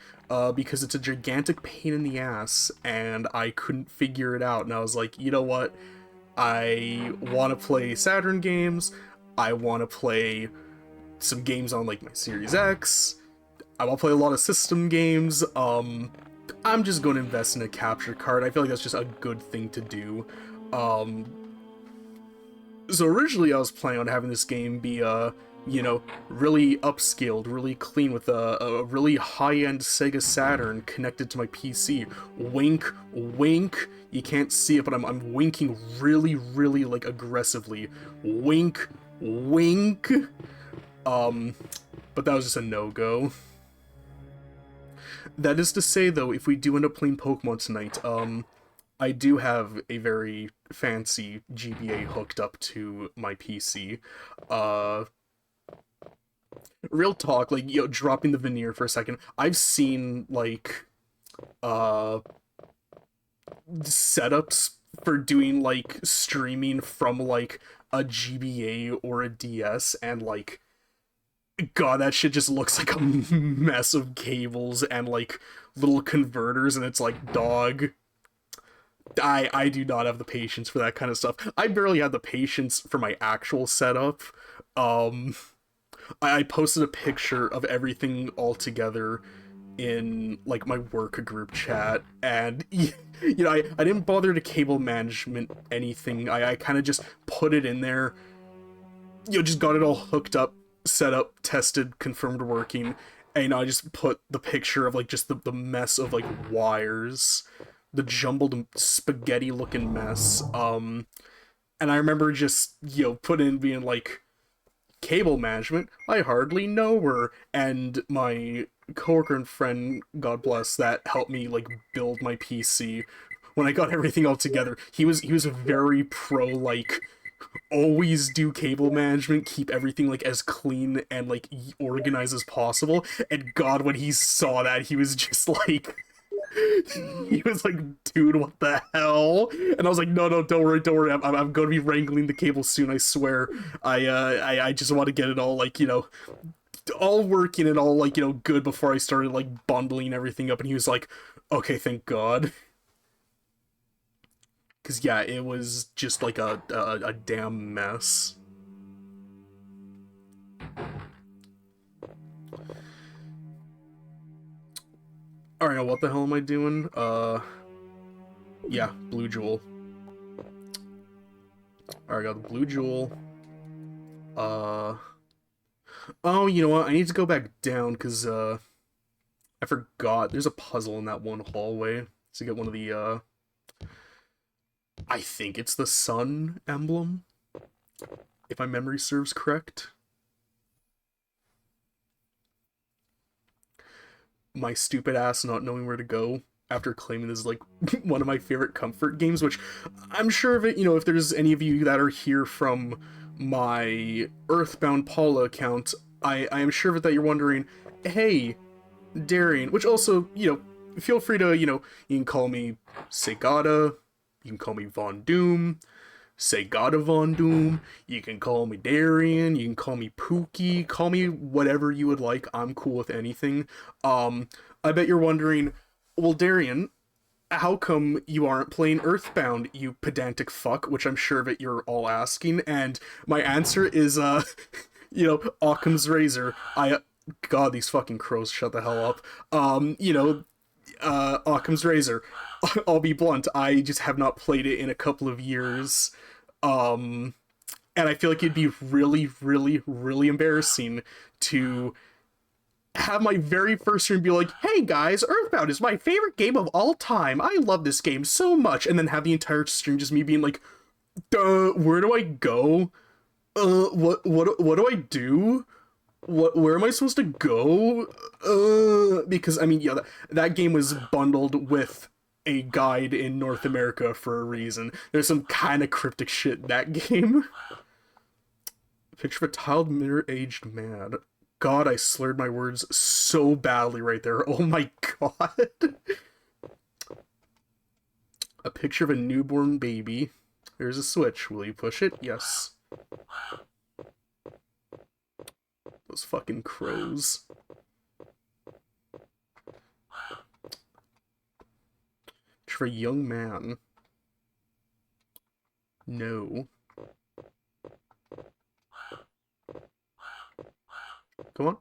because it's a gigantic pain in the ass, and I couldn't figure it out, and I was like, you know what, I want to play Saturn games, I want to play some games on, like, my Series X, I want to play a lot of system games, I'm just going to invest in a capture card. I feel like that's just a good thing to do. Um, so originally I was planning on having this game be you know, really upscaled, really clean with a really high-end Sega Saturn connected to my PC. Wink, wink. You can't see it, but I'm winking really, really like aggressively. Wink, wink. But that was just a no-go. That is to say, though, if we do end up playing Pokemon tonight, I do have a very fancy GBA hooked up to my PC. Uh, Real talk, like, you know, dropping the veneer for a second, I've seen, like, uh, setups for doing, like, streaming from, like, a GBA or a DS, and, like, god, that shit just looks like a mess of cables and, like, little converters, and it's like, dog, I do not have the patience for that kind of stuff. I barely have the patience for my actual setup. Um, I posted a picture of everything all together in like my work group chat, and you know, I didn't bother to cable management anything. I kind of just put it in there, you know, just got it all hooked up, set up, tested, confirmed working, and you know, I just put the picture of like just the mess of like wires, the jumbled spaghetti looking mess. And I remember just, you know, put in being like, cable management, I hardly know her. And my coworker and friend, God bless, that helped me like build my PC. When I got everything all together, he was very pro, like, always do cable management, keep everything like as clean and like organized as possible. And God, when he saw that, he was just like, he was like, dude, what the hell? And I was like, no, don't worry, I'm going to be wrangling the cable soon, I swear. I just want to get it all, like, you know, all working and all, like, you know, good before I started, like, bundling everything up. And he was like, okay, thank God. Because, yeah, it was just, like, a damn mess. Alright, now what the hell am I doing? Yeah, Blue Jewel. Alright, got the Blue Jewel. Uh, oh, you know what? I need to go back down because I forgot. There's a puzzle in that one hallway to get one of the I think it's the sun emblem, if my memory serves correct. My stupid ass not knowing where to go after claiming this is like one of my favorite comfort games, which I'm sure of it, you know, if there's any of you that are here from my Earthbound Paula account, I am sure of it that you're wondering, hey, Darian, which also, you know, feel free to, you know, you can call me Segata, you can call me Von Doom, Segata Von Doom, you can call me Darian, you can call me Pookie, call me whatever you would like, I'm cool with anything. I bet you're wondering, well, Darian, how come you aren't playing Earthbound, you pedantic fuck, which I'm sure that you're all asking, and my answer is, you know, Occam's Razor. God, these fucking crows, shut the hell up. You know, Occam's Razor. I'll be blunt, I just have not played it in a couple of years. And I feel like it'd be really, really, really embarrassing to have my very first stream be like, hey guys, Earthbound is my favorite game of all time. I love this game so much. And then have the entire stream just me being like, duh, where do I go? What do I do? Where am I supposed to go? Because I mean, yeah, that game was bundled with a guide in North America for a reason. There's some kind of cryptic shit in that game. Picture of a tiled middle-aged man. God, I slurred my words so badly right there. Oh my god. A picture of a newborn baby. There's a switch. Will you push it? Yes. Those fucking crows. For a young man. No. Come on.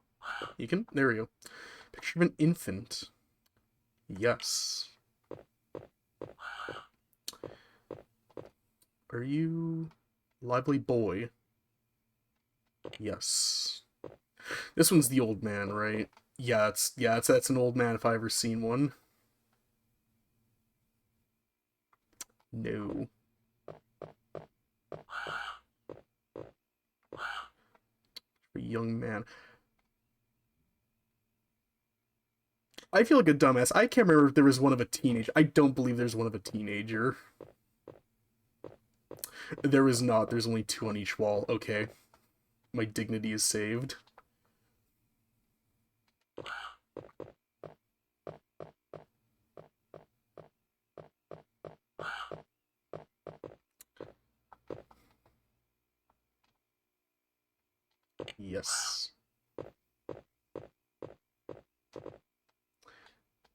You can. There we go. Picture of an infant. Yes. Are you lively boy? Yes. This one's the old man, right? Yeah, that's an old man if I ever seen one. No. A young man. I feel like a dumbass. I can't remember if there was one of a teenager. I don't believe there's one of a teenager. There was not. There's only two on each wall. Okay. My dignity is saved. Yes.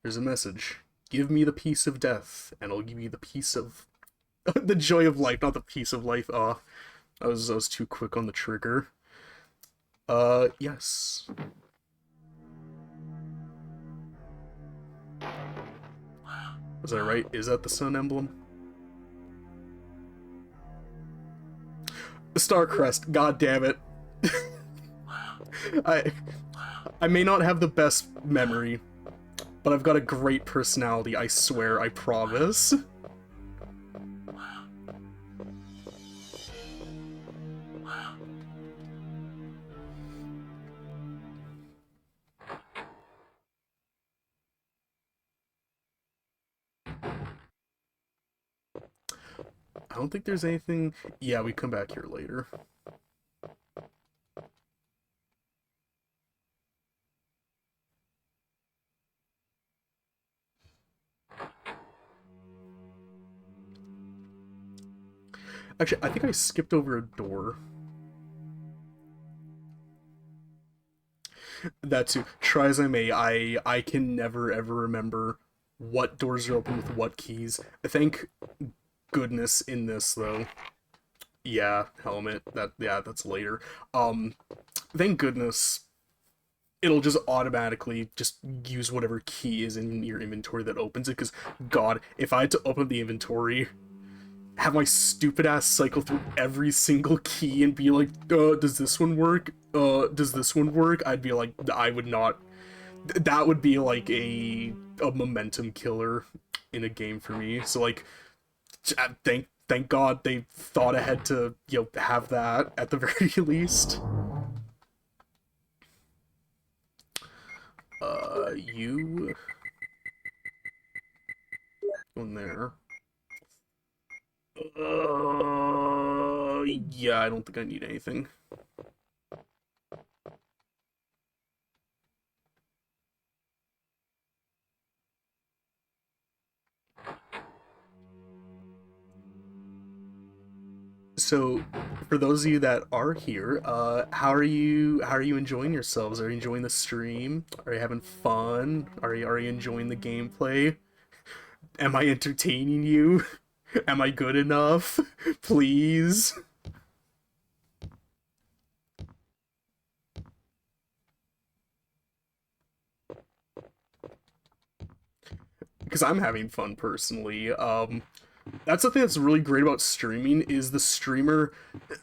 There's a message. Give me the peace of death, and I'll give you the peace of... the joy of life, not the peace of life. I was too quick on the trigger. Yes. Was I right? Is that the sun emblem? The Starcrest, god damn it. I may not have the best memory, but I've got a great personality, I swear, I promise. I don't think there's anything... Yeah, we come back here later. Actually, I think I skipped over a door. That too. Try as I may, I can never ever remember what doors are open with what keys. Thank goodness in this though. Yeah, helmet. That's later. Thank goodness it'll just automatically just use whatever key is in your inventory that opens it, because god, if I had to open the inventory have my stupid ass cycle through every single key and be like, does this one work? Does this one work? I'd be like, I would not. That would be like a momentum killer in a game for me. So like, thank God they thought ahead to, you know, have that at the very least. You in there. Yeah, I don't think I need anything. So, for those of you that are here, how are you enjoying yourselves? Are you enjoying the stream? Are you having fun? Are you enjoying the gameplay? Am I entertaining you? Am I good enough? Please. Because I'm having fun personally. That's the thing that's really great about streaming is the streamer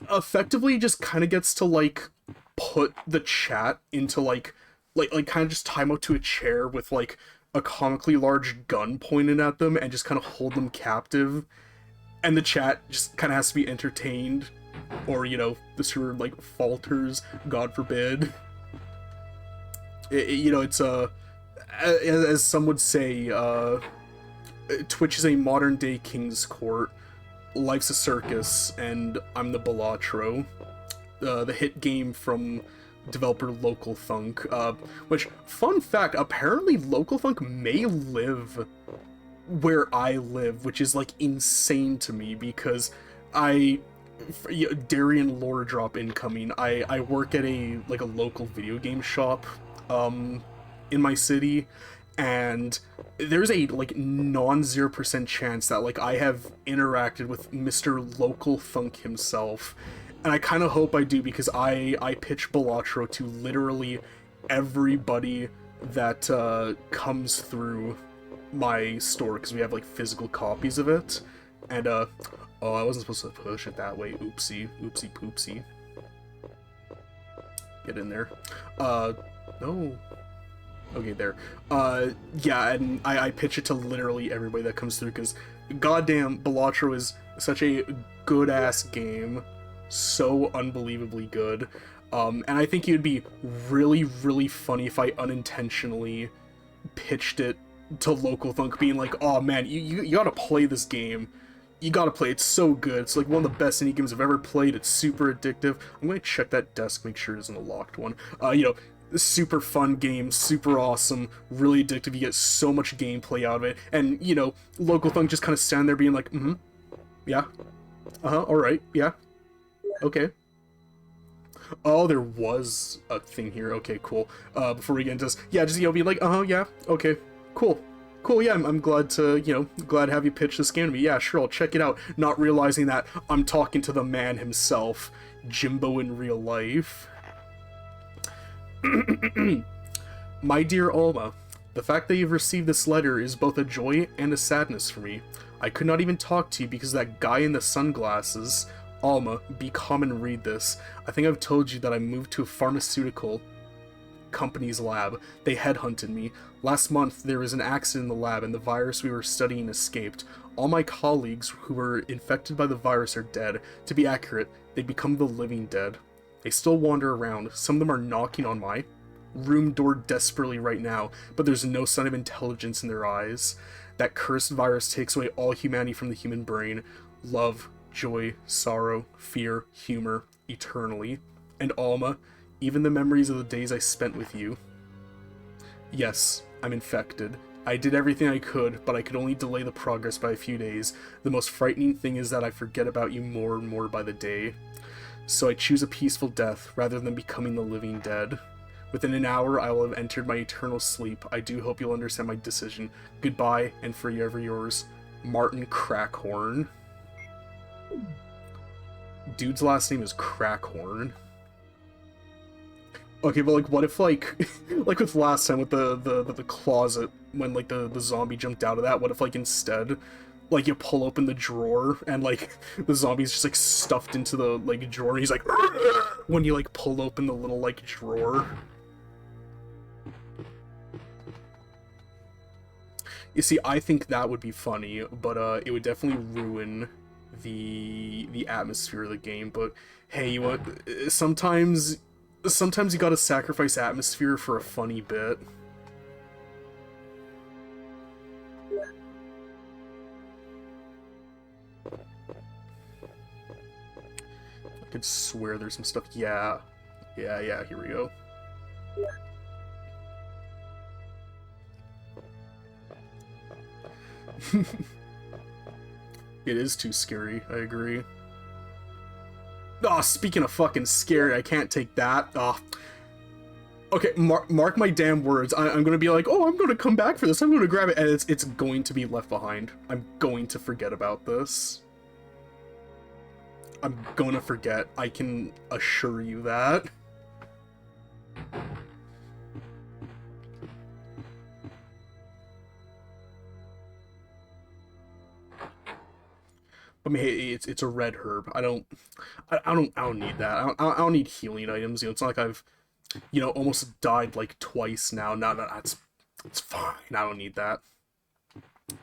effectively just kind of gets to like put the chat into like kind of just time out to a chair with like a comically large gun pointed at them and just kind of hold them captive, and the chat just kind of has to be entertained, or you know the streamer like falters, God forbid. You know, it's as some would say, Twitch is a modern day king's court. Life's a circus, and I'm the Balatro, the hit game from developer Local Thunk. Which, fun fact, apparently Local Thunk may live where I live, which is like insane to me because Darian lore drop incoming. I work at a local video game shop, in my city, and there's a like non 0% chance that like I have interacted with Mr. Local Thunk himself, and I kind of hope I do because I pitch Balatro to literally everybody that comes through my store because we have like physical copies of it, and oh, I wasn't supposed to push it that way. Oopsie poopsie. Get in there. No. Okay, there. Yeah, and I pitch it to literally everybody that comes through, because goddamn, Balatro is such a good-ass game. So unbelievably good. And I think it would be really, really funny if I unintentionally pitched it to Local Thunk, being like, oh man, you gotta play this game. You gotta play it. It's so good. It's like one of the best indie games I've ever played. It's super addictive. I'm gonna check that desk, make sure it isn't a locked one. You know, super fun game, super awesome, really addictive. You get so much gameplay out of it, and you know, Local Thunk just kind of stand there being like, yeah, all right, yeah, okay. Oh, there was a thing here. Okay, cool. Before we get into this, yeah, just you know, be like, yeah, okay, cool. Cool, yeah, I'm glad to, you know, glad to have you pitch this game to me. Yeah, sure, I'll check it out. Not realizing that I'm talking to the man himself, Jimbo in real life. My dear Alma, the fact that you've received this letter is both a joy and a sadness for me. I could not even talk to you because that guy in the sunglasses. Alma, be calm and read this. I think I've told you that I moved to a pharmaceutical company's lab. They headhunted me. Last month, there was an accident in the lab and the virus we were studying escaped. All my colleagues who were infected by the virus are dead. To be accurate, they become the living dead. They still wander around. Some of them are knocking on my room door desperately right now, but there's no sign of intelligence in their eyes. That cursed virus takes away all humanity from the human brain. Love, joy, sorrow, fear, humor, eternally. And Alma, even the memories of the days I spent with you. Yes, I'm infected. I did everything I could, but I could only delay the progress by a few days. The most frightening thing is that I forget about you more and more by the day. So I choose a peaceful death rather than becoming the living dead. Within an hour, I will have entered my eternal sleep. I do hope you'll understand my decision. Goodbye, and forever yours, Martin Crackhorn. Dude's last name is Crackhorn. Okay, but like, what if like, like with last time with the closet, when like the zombie jumped out of that, what if like instead, Like, you pull open the drawer, and, like, the zombie's just, like, stuffed into the, like, drawer, and he's like, when you, like, pull open the little, like, drawer. You see, I think that would be funny, but, it would definitely ruin the atmosphere of the game, but, hey, you want, sometimes you gotta sacrifice atmosphere for a funny bit. I could swear there's some stuff. Yeah, here we go. It is too scary, I agree. Oh, speaking of fucking scary, I can't take that. Oh. Okay, mark my damn words. I'm gonna be like, oh, I'm gonna come back for this. I'm gonna grab it, and it's going to be left behind. I'm going to forget about this. I'm gonna forget. I can assure you that. I mean, hey, it's a red herb. I don't need that. I don't need healing items. You know, it's not like I've, you know, almost died like twice now. No, it's fine. I don't need that.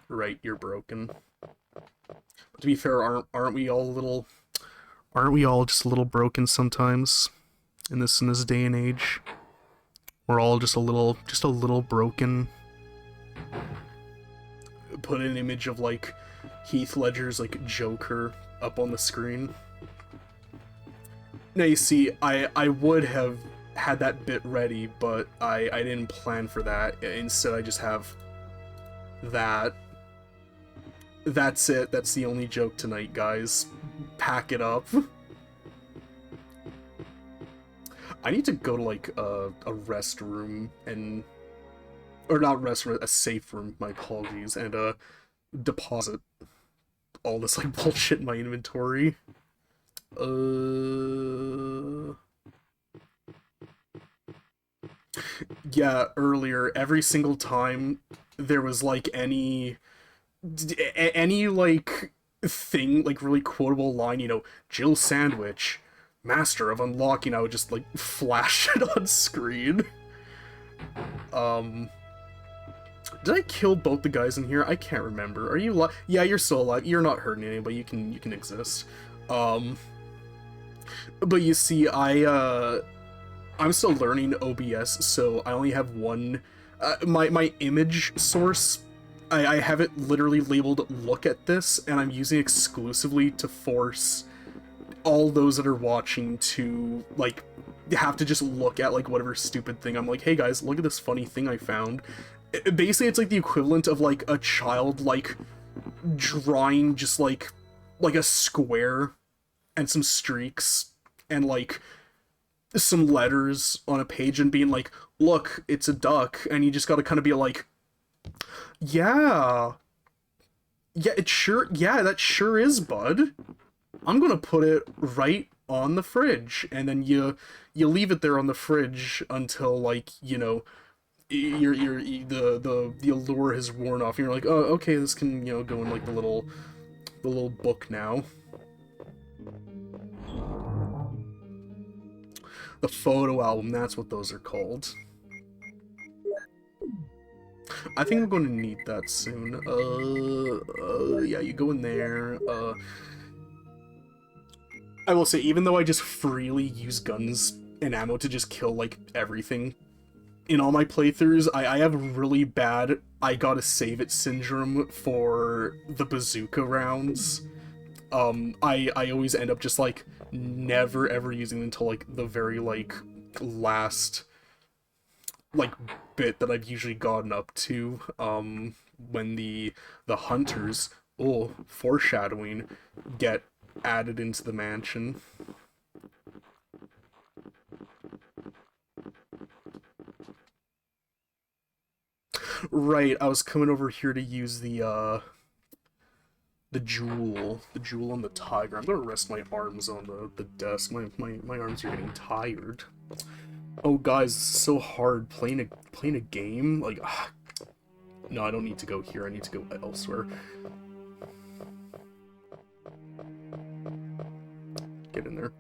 Right, you're broken. But to be fair, aren't we all a little? Aren't we all just a little broken sometimes? In this day and age, we're all just a little broken. Put an image of like Heath Ledger's like Joker up on the screen. Now you see, I would have had that bit ready, but I didn't plan for that. Instead, I just have that. That's it. That's the only joke tonight, guys. Pack it up. I need to go to like a restroom and, or not restroom, a safe room. My apologies, and deposit all this like bullshit in my inventory. Yeah, earlier, every single time there was like any like thing, like really quotable line, you know, Jill Sandwich, master of unlocking, I would just like flash it on screen. Did I kill both the guys in here? I can't remember. Are you alive? Yeah, you're still alive. You're not hurting anybody. You can exist. But you see, I'm still learning OBS, so I only have one. My image source, I have it literally labeled "Look at this," and I'm using it exclusively to force all those that are watching to like have to just look at like whatever stupid thing. I'm like, hey guys, look at this funny thing I found. Basically, it's like the equivalent of like a child like drawing just like a square and some streaks and like some letters on a page and being like, look, it's a duck, and you just gotta kind of be like, yeah, that sure is, bud. I'm gonna put it right on the fridge, and then you leave it there on the fridge until like, you know, the allure has worn off, and you're like, oh, okay, this can, you know, go in like the little book now. The photo album, that's what those are called. I think I'm going to need that soon. Yeah, you go in there. I will say, even though I just freely use guns and ammo to just kill, like, everything in all my playthroughs, I have really bad I gotta save it syndrome for the bazooka rounds. I always end up just, like, never ever using it until, like, the very, like, last, like, bit that I've usually gotten up to, when the hunters, oh, foreshadowing, get added into the mansion. Right, I was coming over here to use the jewel on the tiger. I'm gonna rest my arms on the desk. My arms are getting tired. Oh, guys, it's so hard playing a game. Like, no, I don't need to go here. I need to go elsewhere. Get in there.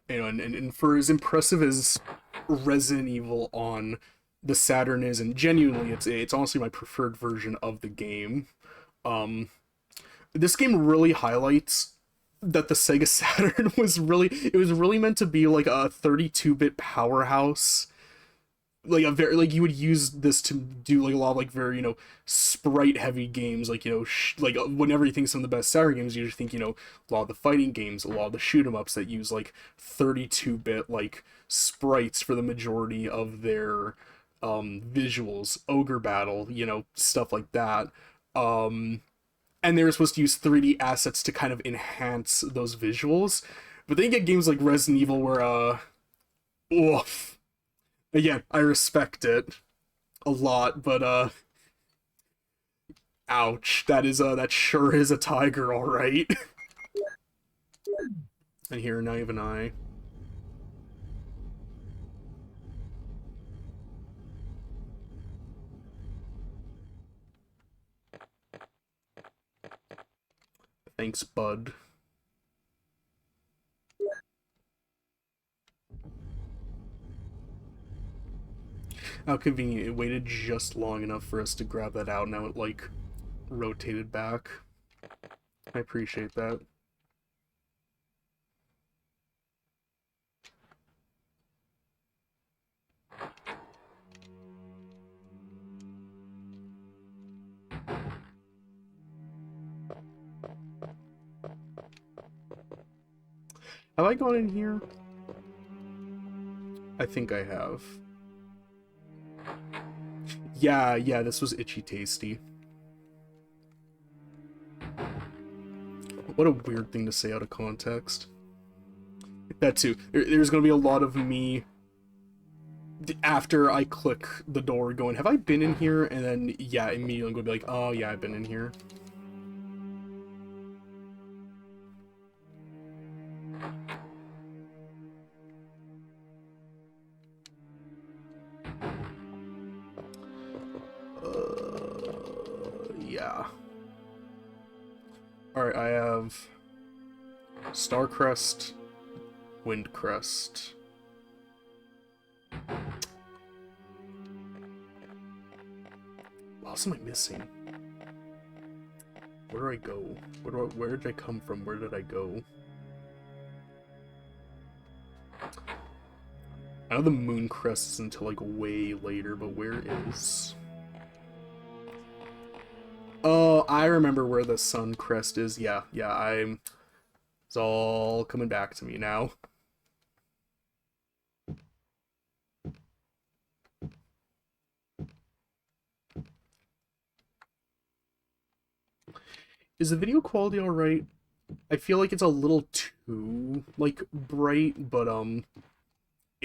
You know, and for as impressive as Resident Evil on the Saturn is, and genuinely, it's honestly my preferred version of the game. Um, this game really highlights that the Sega Saturn was really meant to be like a 32-bit powerhouse, like a very like you would use this to do like a lot of like very sprite heavy games, like like whenever you think some of the best Saturn games, you just think a lot of the fighting games, a lot of the shoot 'em ups that use like 32-bit like sprites for the majority of their visuals, ogre battle, stuff like that. And they were supposed to use 3D assets to kind of enhance those visuals. But then you get games like Resident Evil where oof. Again, I respect it a lot, but ouch. That sure is a tiger, all right. And here, now you have an eye. Thanks, bud. How convenient. It waited just long enough for us to grab that out. Now it, like, rotated back. I appreciate that. Have I gone in here? I think I have. Yeah, this was Itchy Tasty. What a weird thing to say out of context. That too. There's gonna be a lot of me after I click the door going, have I been in here? And then, yeah, immediately I'm gonna be like, oh yeah, I've been in here. Yeah. Alright, I have Starcrest, Windcrest. What else am I missing? Where do I go? Where did I come from? Where did I go? I know the Mooncrest is until like way later, but where is... Oh, I remember where the Suncrest is. Yeah, it's all coming back to me now. Is the video quality alright? I feel like it's a little too, like, bright, but,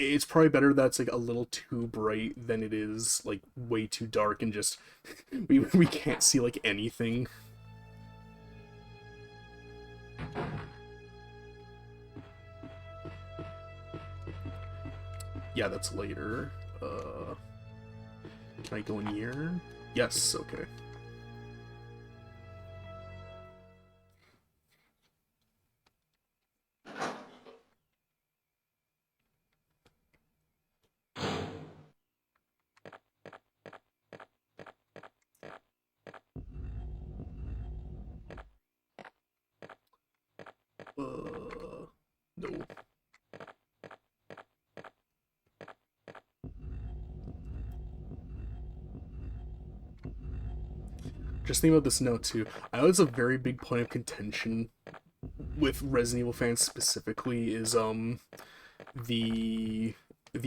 it's probably better that it's, like, a little too bright than it is, like, way too dark and just, we can't see, like, anything. Yeah, that's later. Can I go in here? Yes, okay. No. Just think about this note too. I know it's a very big point of contention with Resident Evil fans specifically is the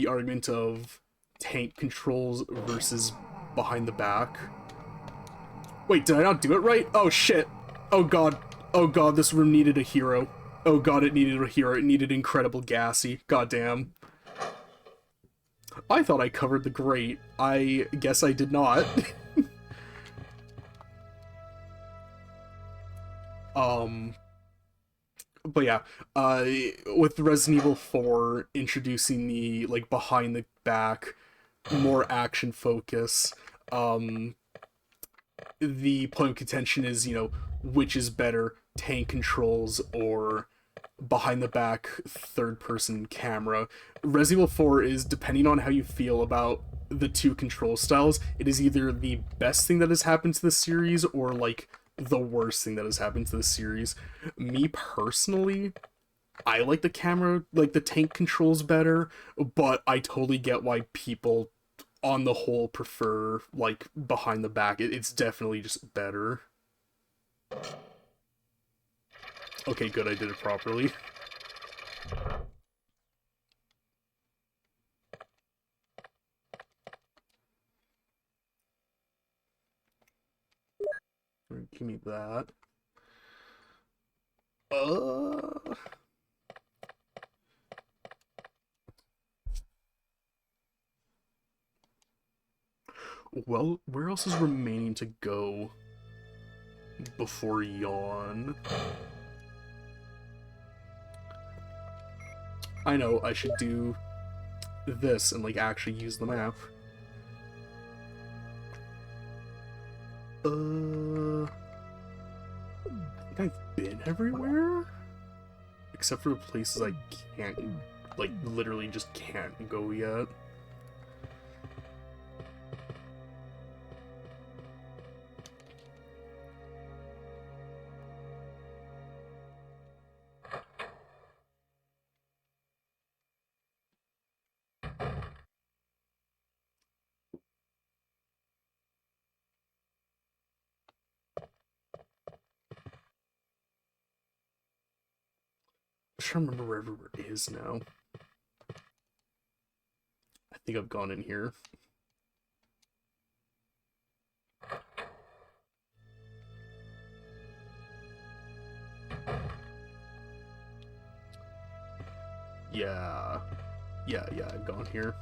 argument of tank controls versus behind the back. Wait, did I not do it right? Oh shit. Oh god. Oh god, this room needed a hero. Oh god, it needed a hero. It needed Incredible Gassy. Goddamn. I thought I covered the grate. I guess I did not. But yeah, with Resident Evil 4 introducing the, like, behind the back, more action focus, the point of contention is, which is better, tank controls or behind the back third person camera. Resident Evil 4 is, depending on how you feel about the two control styles, it is either the best thing that has happened to the series or like the worst thing that has happened to the series. Me personally, I like the camera, like the tank controls better, but I totally get why people on the whole prefer like behind the back. It's definitely just better. Okay, good, I did it properly. Give me that. Uh well, where else is remaining to go before yawn? I know, I should do this and like actually use the map. I think I've been everywhere? Except for the places I can't, like, literally just can't go yet. I'm trying to remember where everywhere is now. I think I've gone in here. Yeah. Yeah, I've gone here.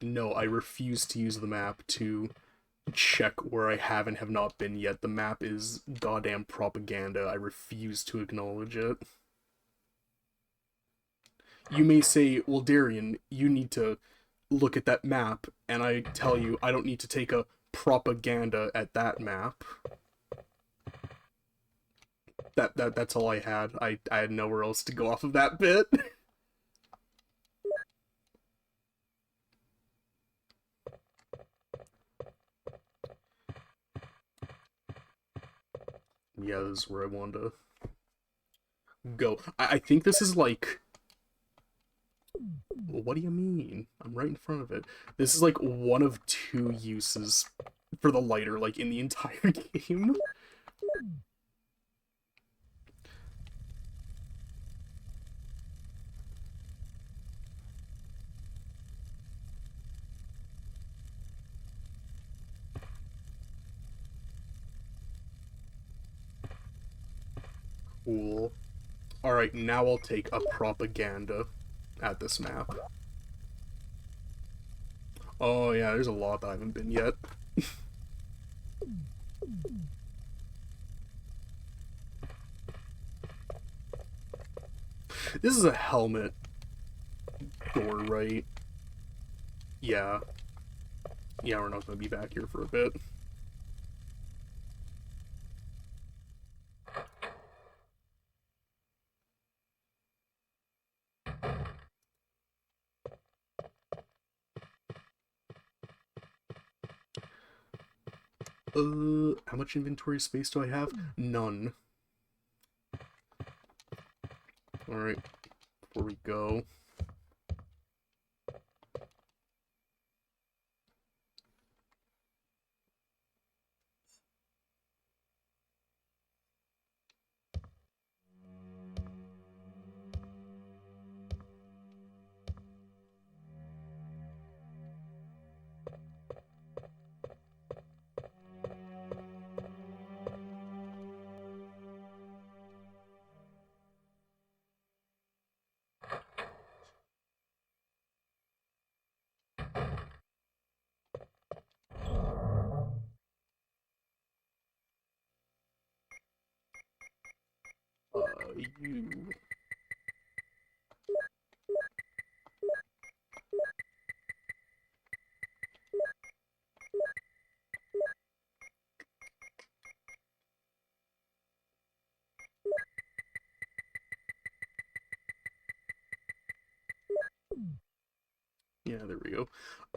No, I refuse to use the map to check where I have and have not been yet. The map is goddamn propaganda. I refuse to acknowledge it. You may say, well, Darian, you need to look at that map, and I tell you, I don't need to take a propaganda at that map. That's all I had. I had nowhere else to go off of that bit. Yeah, this is where I wanted to go. I think this is like... What do you mean? I'm right in front of it. This is like one of two uses for the lighter, like in the entire game. Cool. Alright, now I'll take a propaganda at this map. Oh yeah, there's a lot that I haven't been yet. This is a helmet door, right? Yeah. Yeah, we're not gonna be back here for a bit. How much inventory space do I have? None. Alright, before we go. You... Yeah, there we go.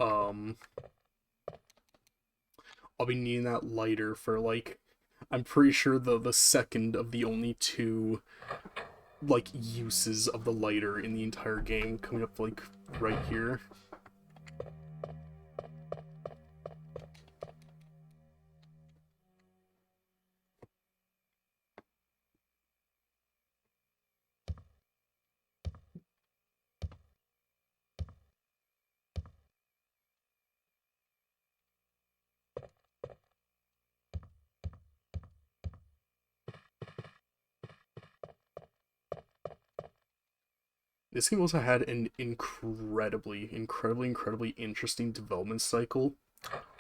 Um, I'll be needing that lighter for like, I'm pretty sure the second of the only two like uses of the lighter in the entire game coming up like right here. This game also had an incredibly interesting development cycle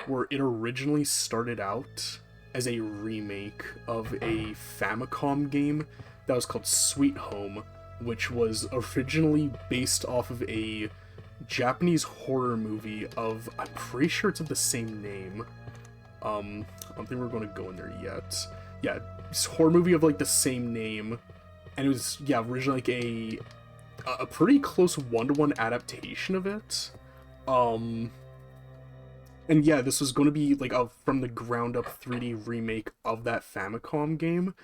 where it originally started out as a remake of a Famicom game that was called Sweet Home, which was originally based off of a Japanese horror movie of, I'm pretty sure it's of the same name. I don't think we're going to go in there yet. Yeah, it's a horror movie of like the same name, and it was originally like a pretty close one-to-one adaptation of it. Um, and yeah, this was going to be like a from the ground up 3D remake of that Famicom game,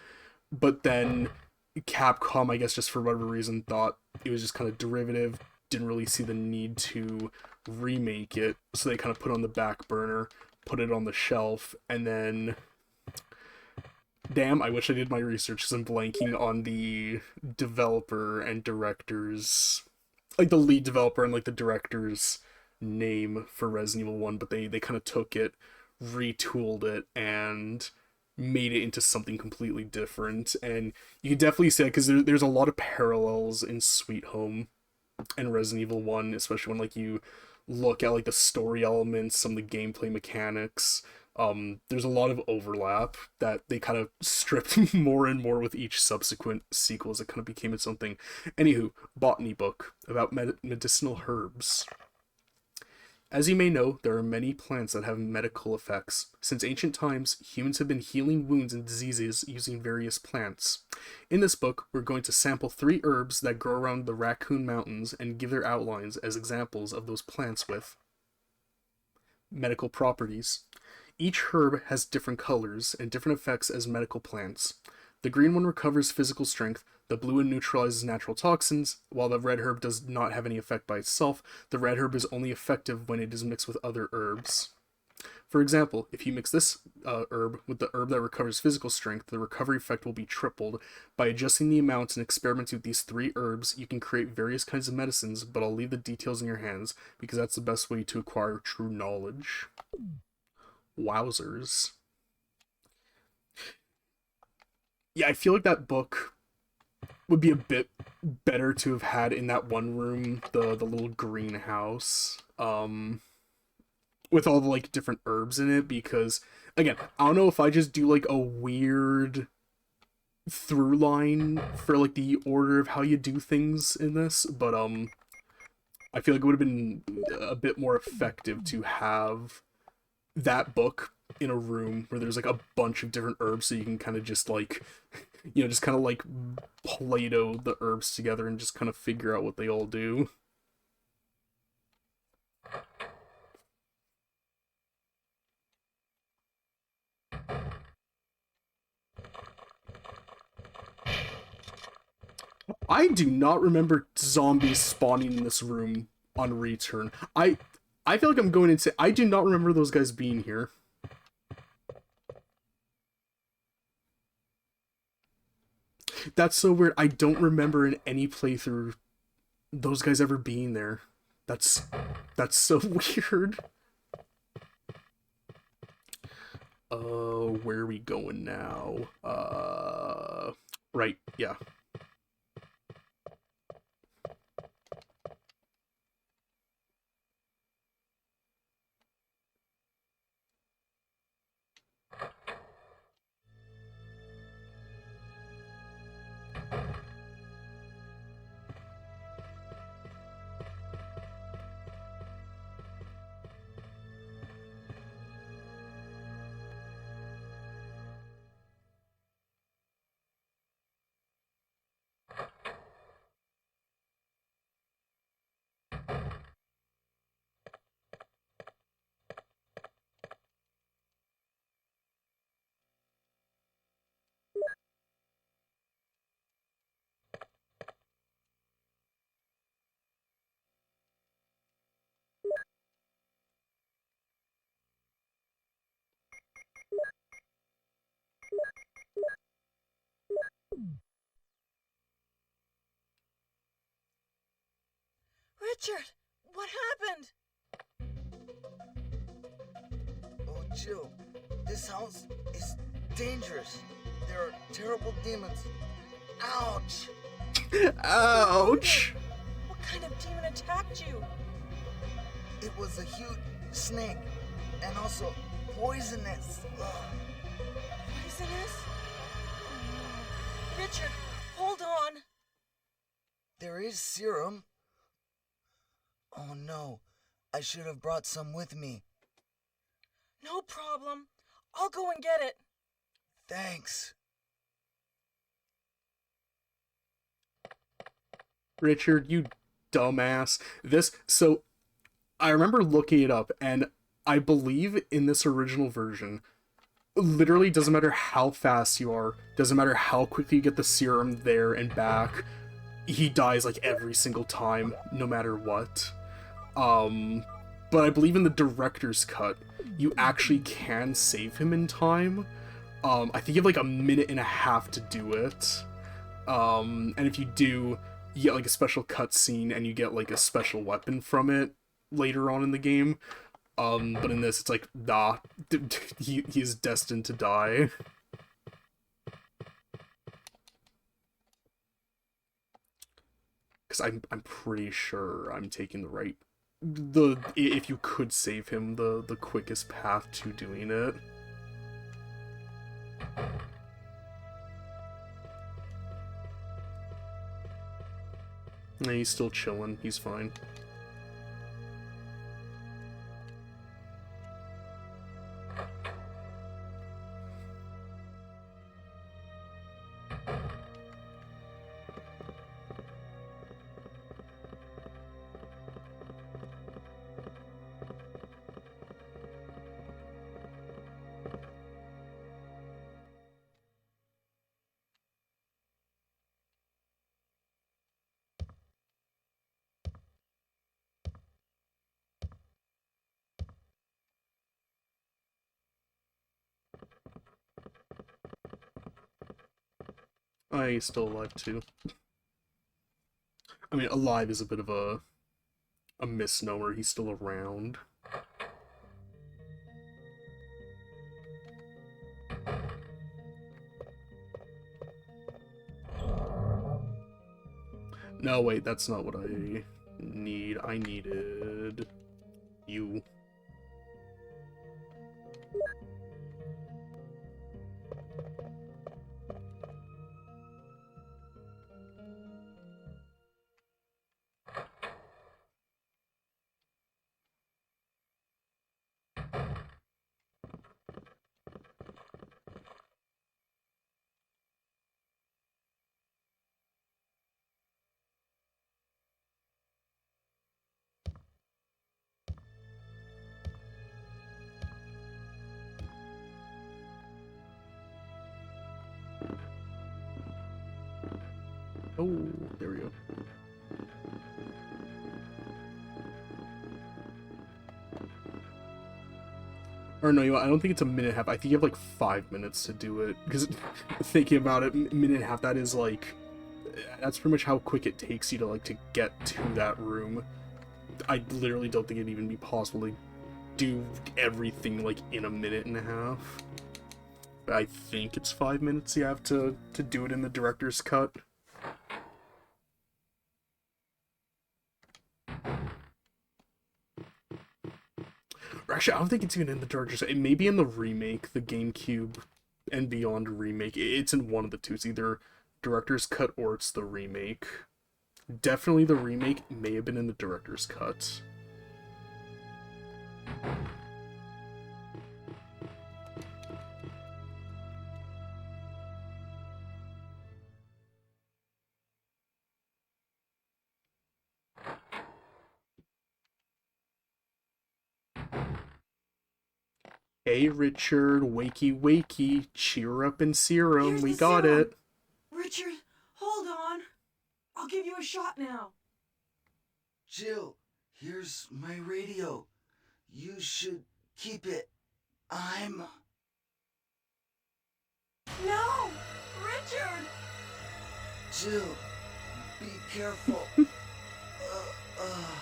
but then Capcom, I guess, just for whatever reason, thought it was just kind of derivative, didn't really see the need to remake it, so they kind of put it on the back burner, put it on the shelf, and then damn, I wish I did my research because I'm blanking on the developer and director's, like the lead developer and like the director's name for Resident Evil 1, but they kind of took it, retooled it, and made it into something completely different. And you can definitely say, because there's a lot of parallels in Sweet Home and Resident Evil 1, especially when like you look at like the story elements, some of the gameplay mechanics. There's a lot of overlap that they kind of stripped more and more with each subsequent sequel as it kind of became its own thing. Anywho, botany book about medicinal herbs. As you may know, there are many plants that have medical effects. Since ancient times, humans have been healing wounds and diseases using various plants. In this book, we're going to sample 3 herbs that grow around the Raccoon Mountains and give their outlines as examples of those plants with medical properties. Each herb has different colors and different effects as medical plants. The green one recovers physical strength, the blue one neutralizes natural toxins, while the red herb does not have any effect by itself. The red herb is only effective when it is mixed with other herbs. For example, if you mix this herb with the herb that recovers physical strength, the recovery effect will be tripled. By adjusting the amounts and experimenting with these 3 herbs, you can create various kinds of medicines, but I'll leave the details in your hands because that's the best way to acquire true knowledge. Wowzers. Yeah, I feel like that book would be a bit better to have had in that one room, the little greenhouse, with all the like different herbs in it, because again, I don't know if I just do like a weird through line for like the order of how you do things in this, but I feel like it would have been a bit more effective to have that book in a room where there's like a bunch of different herbs, so you can kind of just like just kind of like Play-Doh the herbs together and just kind of figure out what they all do. I do not remember zombies spawning in this room on return. I feel like I'm going into, I do not remember those guys being here. That's so weird. I don't remember in any playthrough those guys ever being there. That's so weird. Where are we going now? Right, yeah. Richard, what happened? Oh, Jill, this house is dangerous. There are terrible demons. Ouch! Ouch! What kind of demon attacked you? It was a huge snake, and also poisonous. Ugh. Poisonous? Oh, no. Richard, hold on. There is serum. Oh no, I should have brought some with me. No problem. I'll go and get it. Thanks. Richard, you dumbass. So I remember looking it up, and I believe in this original version, literally doesn't matter how fast you are, doesn't matter how quickly you get the serum there and back, he dies like every single time, no matter what. But I believe in the director's cut, you actually can save him in time. I think you have like a minute and a half to do it. And if you do, you get like a special cutscene and you get like a special weapon from it later on in the game. But in this, it's like, nah, he is destined to die. Because I'm pretty sure I'm taking the right, if you could save him, the quickest path to doing it. No, he's still chilling. He's fine. Oh, he's still alive too. I mean, alive is a bit of a misnomer. He's still around. No, wait, that's not what I need. I needed you. Oh, there we go. Or no, I don't think it's a minute and a half. I think you have like 5 minutes to do it. Because thinking about it, minute and a half, that is like, that's pretty much how quick it takes you to like to get to that room. I literally don't think it'd even be possible to do everything like in a minute and a half. I think it's 5 minutes you have to do it in the director's cut. Actually, I don't think it's even in the director's. It may be in the remake, the GameCube and Beyond remake. It's in one of the two. It's either director's cut or it's the remake. Definitely the remake. May have been in the director's cut. Hey Richard, wakey wakey, cheer up and serum, Here's we the got serum. it. Richard, hold on. I'll give you a shot now. Jill, here's my radio. You should keep it. I'm... No! Richard! Jill, be careful. Oh.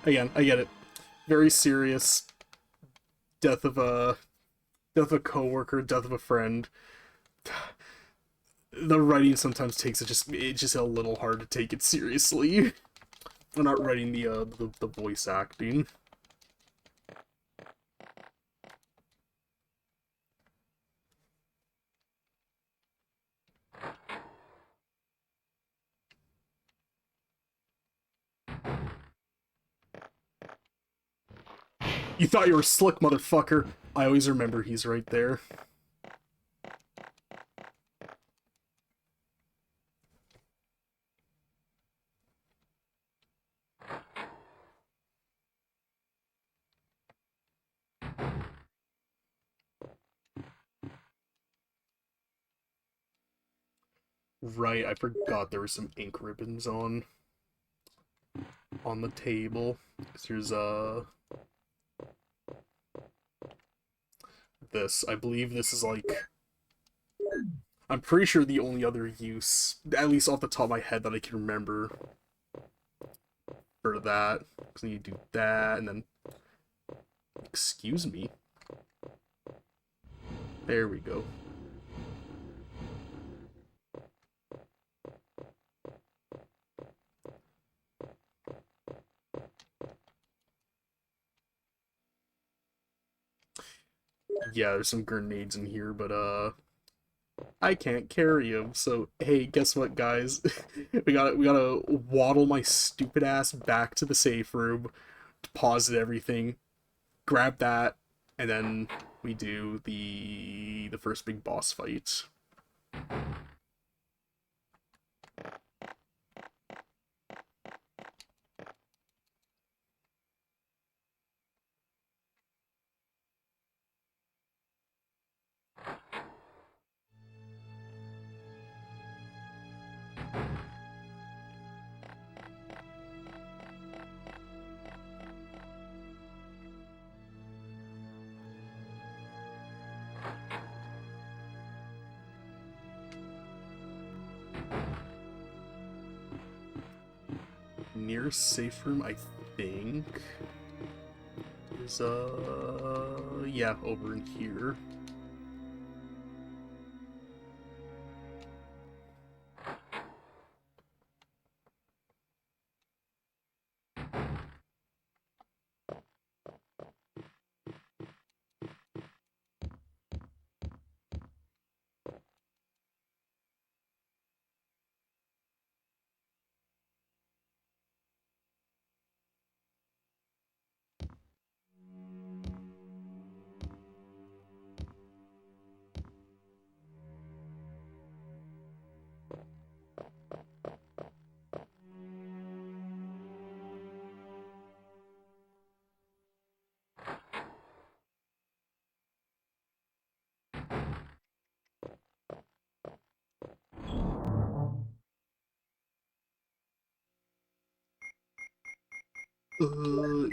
Again, I get it. Very serious. Death of a coworker, death of a friend. The writing sometimes takes it's just a little hard to take it seriously. I'm not writing the voice acting. You thought you were slick, motherfucker. I always remember he's right there. Right, I forgot there were some ink ribbons on the table. Here's this. I believe this is like, I'm pretty sure the only other use, at least off the top of my head that I can remember for that. Because you do that and then, excuse me. There we go. Yeah, there's some grenades in here, but I can't carry them. So hey, guess what, guys? we gotta waddle my stupid ass back to the safe room, deposit everything, grab that, and then we do the first big boss fight. Near safe room, I think, is yeah, over in here.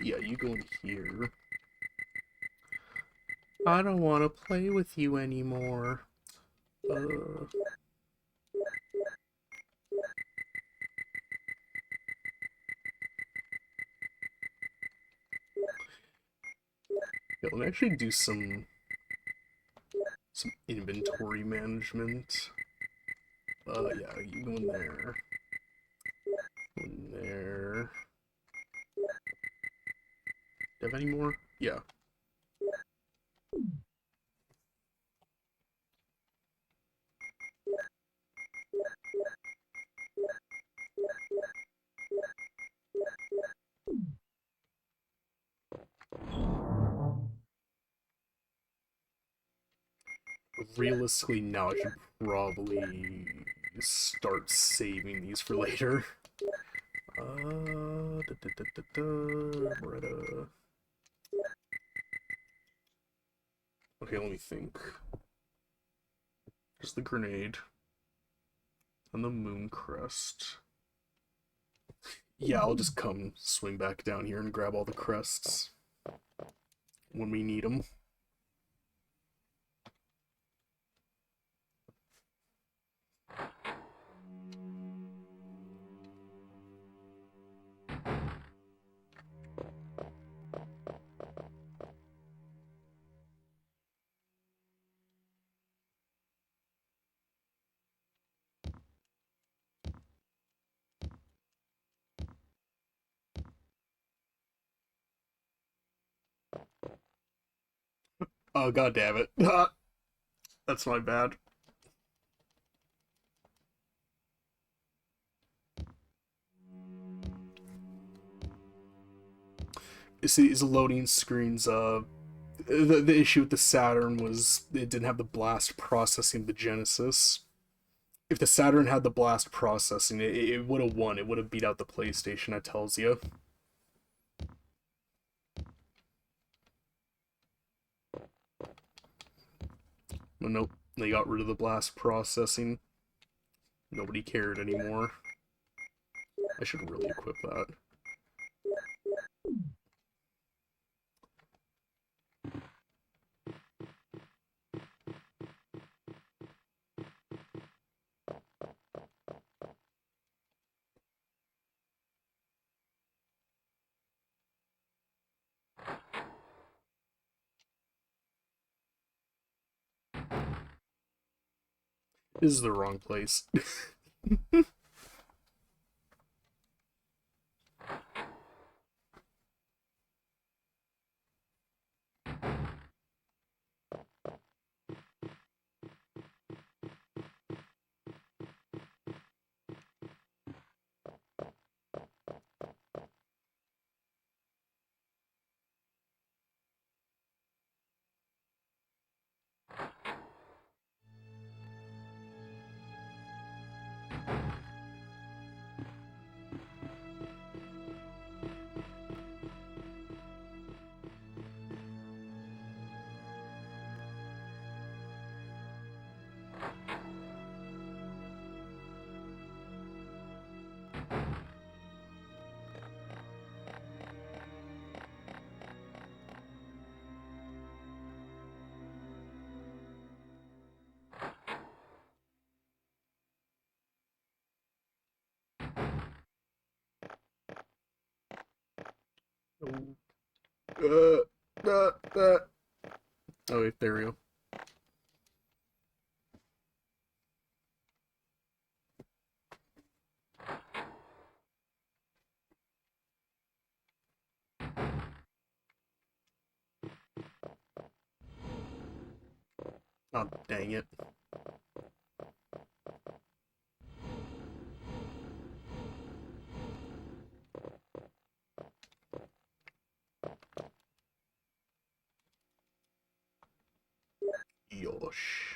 Yeah, you go in here. I don't want to play with you anymore. Yeah, let me actually do some inventory management. Yeah, you go in there. Go in there. Do you have any more? Yeah. Realistically, now I should probably start saving these for later. We're at a... Okay, let me think. There's the grenade. And the moon crest. Yeah, I'll just come swing back down here and grab all the crests. when we need them. Oh, god damn it. That's my bad. You see, these loading screens, the issue with the Saturn was it didn't have the blast processing of the Genesis. If the Saturn had the blast processing, it would have won. It would have beat out the PlayStation, that tells you. But nope, they got rid of the blast processing. Nobody cared anymore. I should really equip that. This is the wrong place. uh, uh. Oh, wait, there we go. Oh, dang it. Yosh.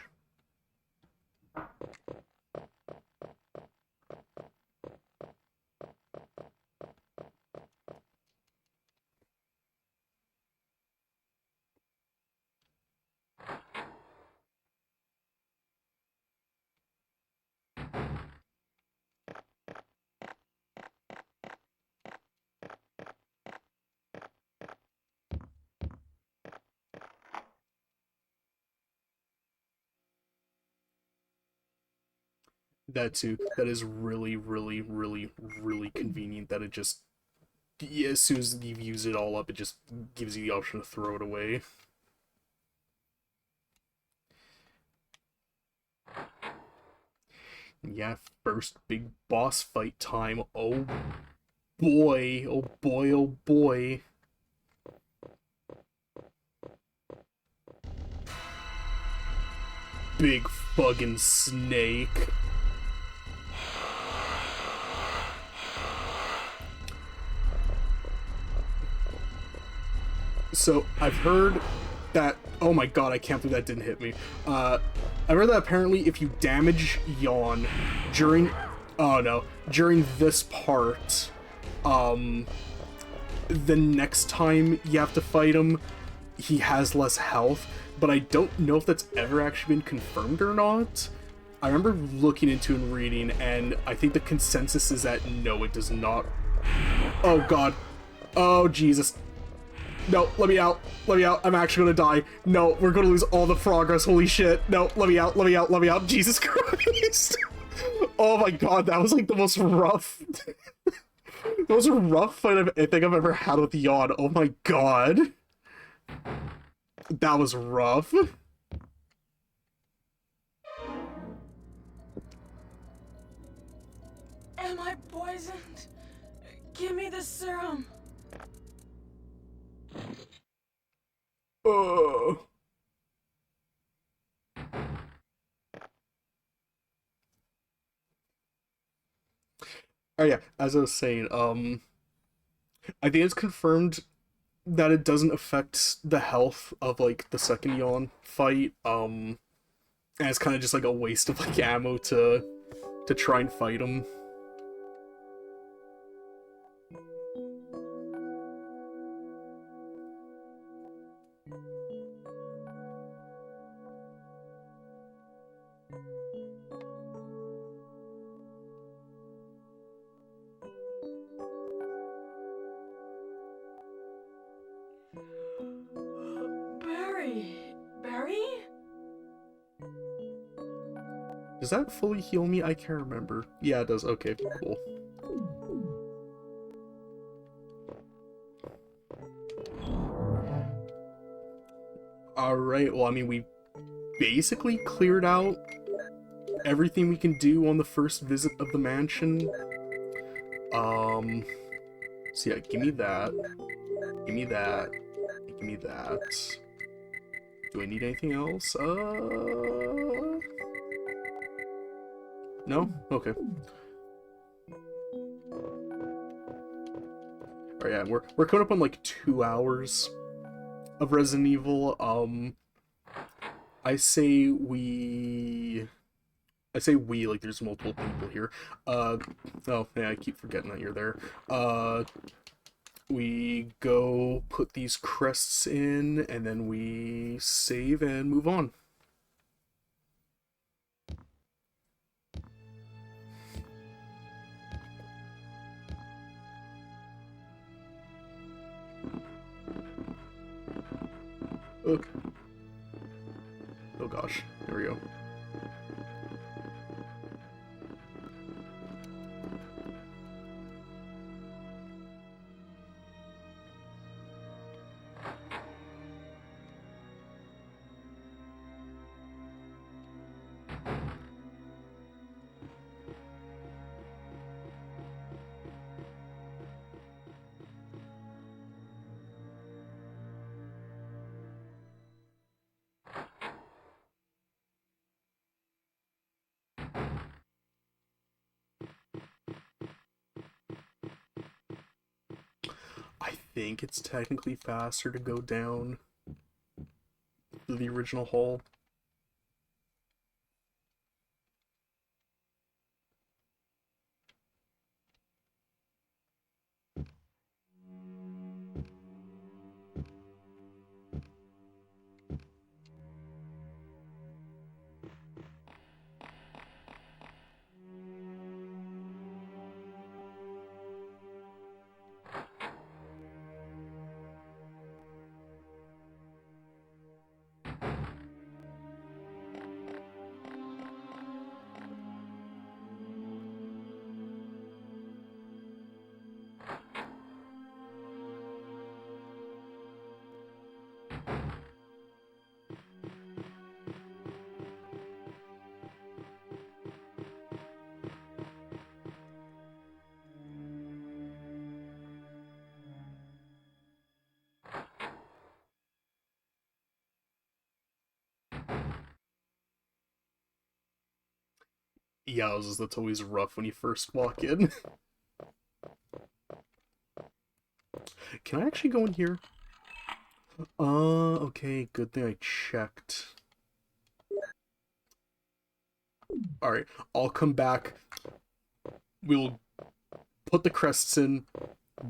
That too. That is really, really, really, really convenient that it just, yeah, as soon as you've used it all up, it just gives you the option to throw it away. Yeah, first big boss fight time. Oh boy, oh boy, oh boy. Big fucking snake. So, I've heard that... Oh my god, I can't believe that didn't hit me. I've heard that apparently if you damage Yawn during... Oh no. During this part, the next time you have to fight him, he has less health, but I don't know if that's ever actually been confirmed or not. I remember looking into and reading, and I think the consensus is that no, it does not. Oh god. Oh Jesus. No, let me out. Let me out. I'm actually gonna die. No, we're gonna lose all the progress. Holy shit. No, let me out. Let me out. Let me out. Jesus Christ. Oh my god, that was like the most rough. The most rough fight I think I've ever had with Yawn. Oh my god. That was rough. Am I poisoned? Give me the serum. Oh. Oh yeah, as I was saying, I think it's confirmed that it doesn't affect the health of like the second Yawn fight. And it's kind of just like a waste of like ammo to try and fight him. Barry. Barry? Does that fully heal me? I can't remember. Yeah, it does. Okay, cool. Alright, well, I mean, we basically cleared out everything we can do on the first visit of the mansion. So yeah, give me that. Give me that. Give me that. Do I need anything else? No? Okay. Alright, yeah, we're coming up on like 2 hours of Resident Evil. I say we like there's multiple people here. Oh yeah, I keep forgetting that you're there. We go put these crests in, and then we save and move on. Ugh. Oh gosh, there we go. I think it's technically faster to go down to the original hall. Yeah, that's always rough when you first walk in. Can I actually go in here? Okay, good thing I checked. Alright, I'll come back. We'll put the crests in,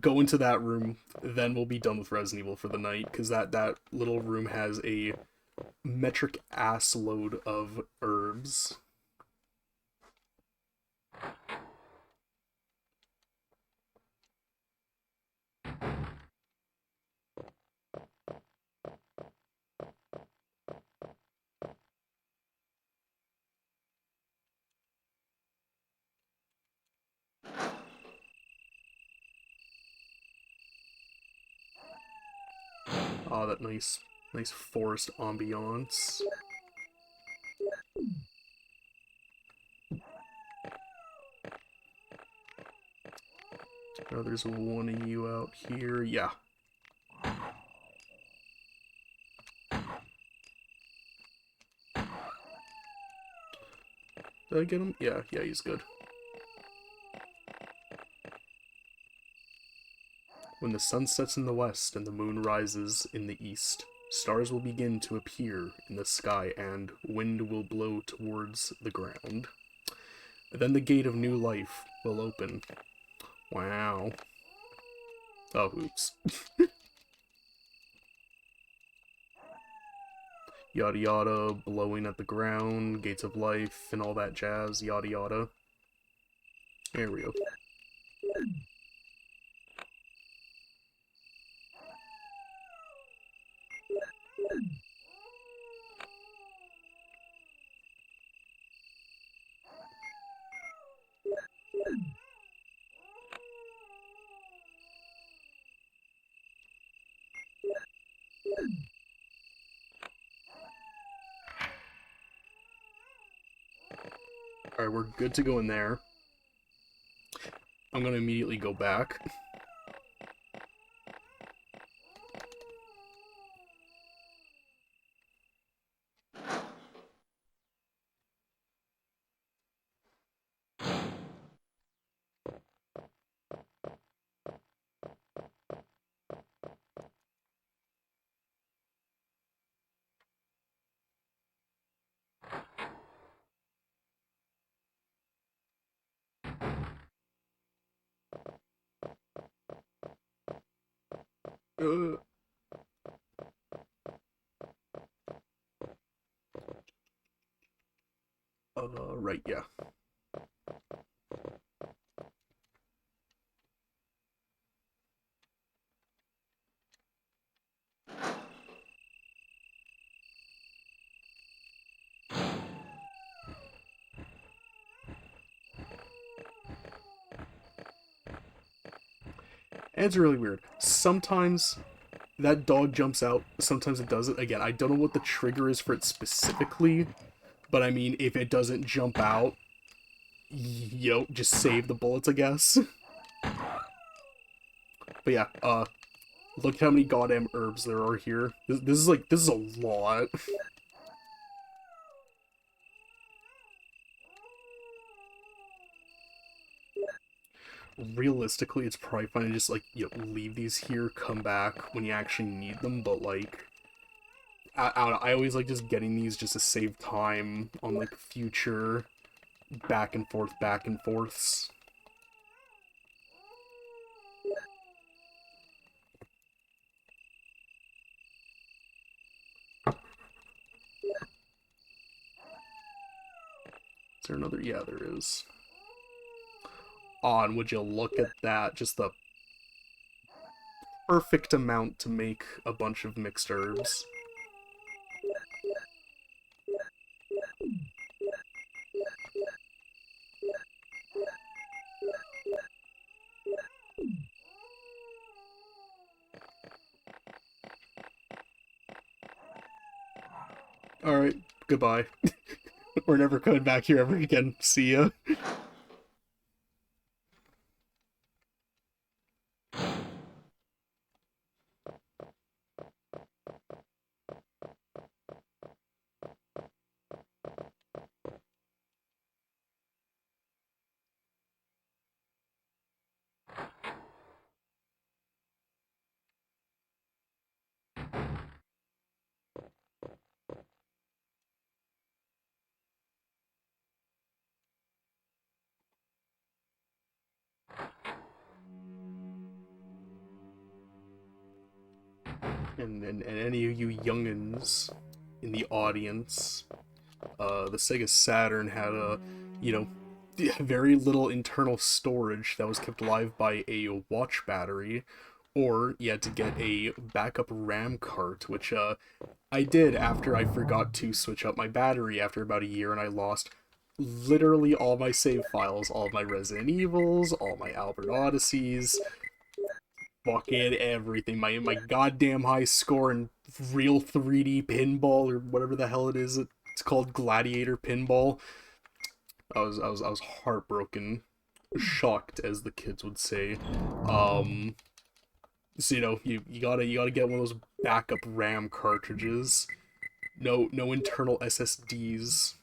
go into that room, then we'll be done with Resident Evil for the night, because that little room has a metric ass load of herbs. Ah, that nice forest ambiance. Oh, there's one of you out here. Yeah. Did I get him? Yeah, he's good. When the sun sets in the west and the moon rises in the east, stars will begin to appear in the sky and wind will blow towards the ground. Then the gate of new life will open. Wow. Oh, oops. Yada yada, blowing at the ground, gates of life, and all that jazz, yada yada. There we go. Alright, we're good to go in there. I'm gonna immediately go back. Uh, right, yeah. And it's really weird. Sometimes that dog jumps out, sometimes it doesn't. Again, I don't know what the trigger is for it specifically, but I mean, if it doesn't jump out, just save the bullets, I guess. But yeah, look how many goddamn herbs there are here. This is a lot. Realistically, it's probably fine to just, like, leave these here, come back when you actually need them, but, like, I always like just getting these just to save time on, like, future back and forths. Is there another? Yeah, there is. On, would you look at that? Just the perfect amount to make a bunch of mixed herbs. Alright, goodbye. We're never coming back here ever again. See ya. And any of you youngins in the audience, the Sega Saturn had a, you know, very little internal storage that was kept alive by a watch battery, or you had to get a backup RAM cart, which I did after I forgot to switch up my battery after about a year, and I lost literally all my save files, all my Resident Evils, all my Albert Odysseys. fucking everything. My goddamn high score in real 3D pinball or whatever the hell it is. It's called Gladiator Pinball. I was heartbroken, shocked as the kids would say. So you gotta get one of those backup RAM cartridges. No internal SSDs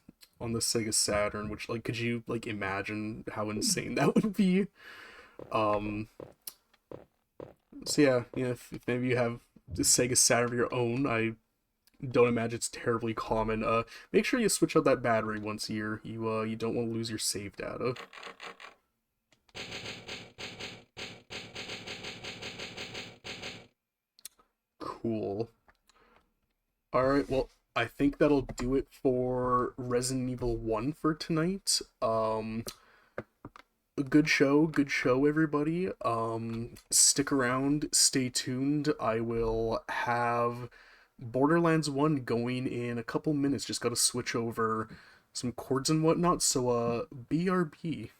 on the Sega Saturn, which like could you like imagine how insane that would be? Um so yeah, if maybe you have the Sega Saturn of your own, I don't imagine it's terribly common. Make sure you switch out that battery once a year. You don't want to lose your save data. Cool. Alright, well, I think that'll do it for Resident Evil 1 for tonight. A good show, everybody. Stick around, stay tuned. I will have Borderlands 1 going in a couple minutes. Just gotta switch over some chords and whatnot, so, BRB.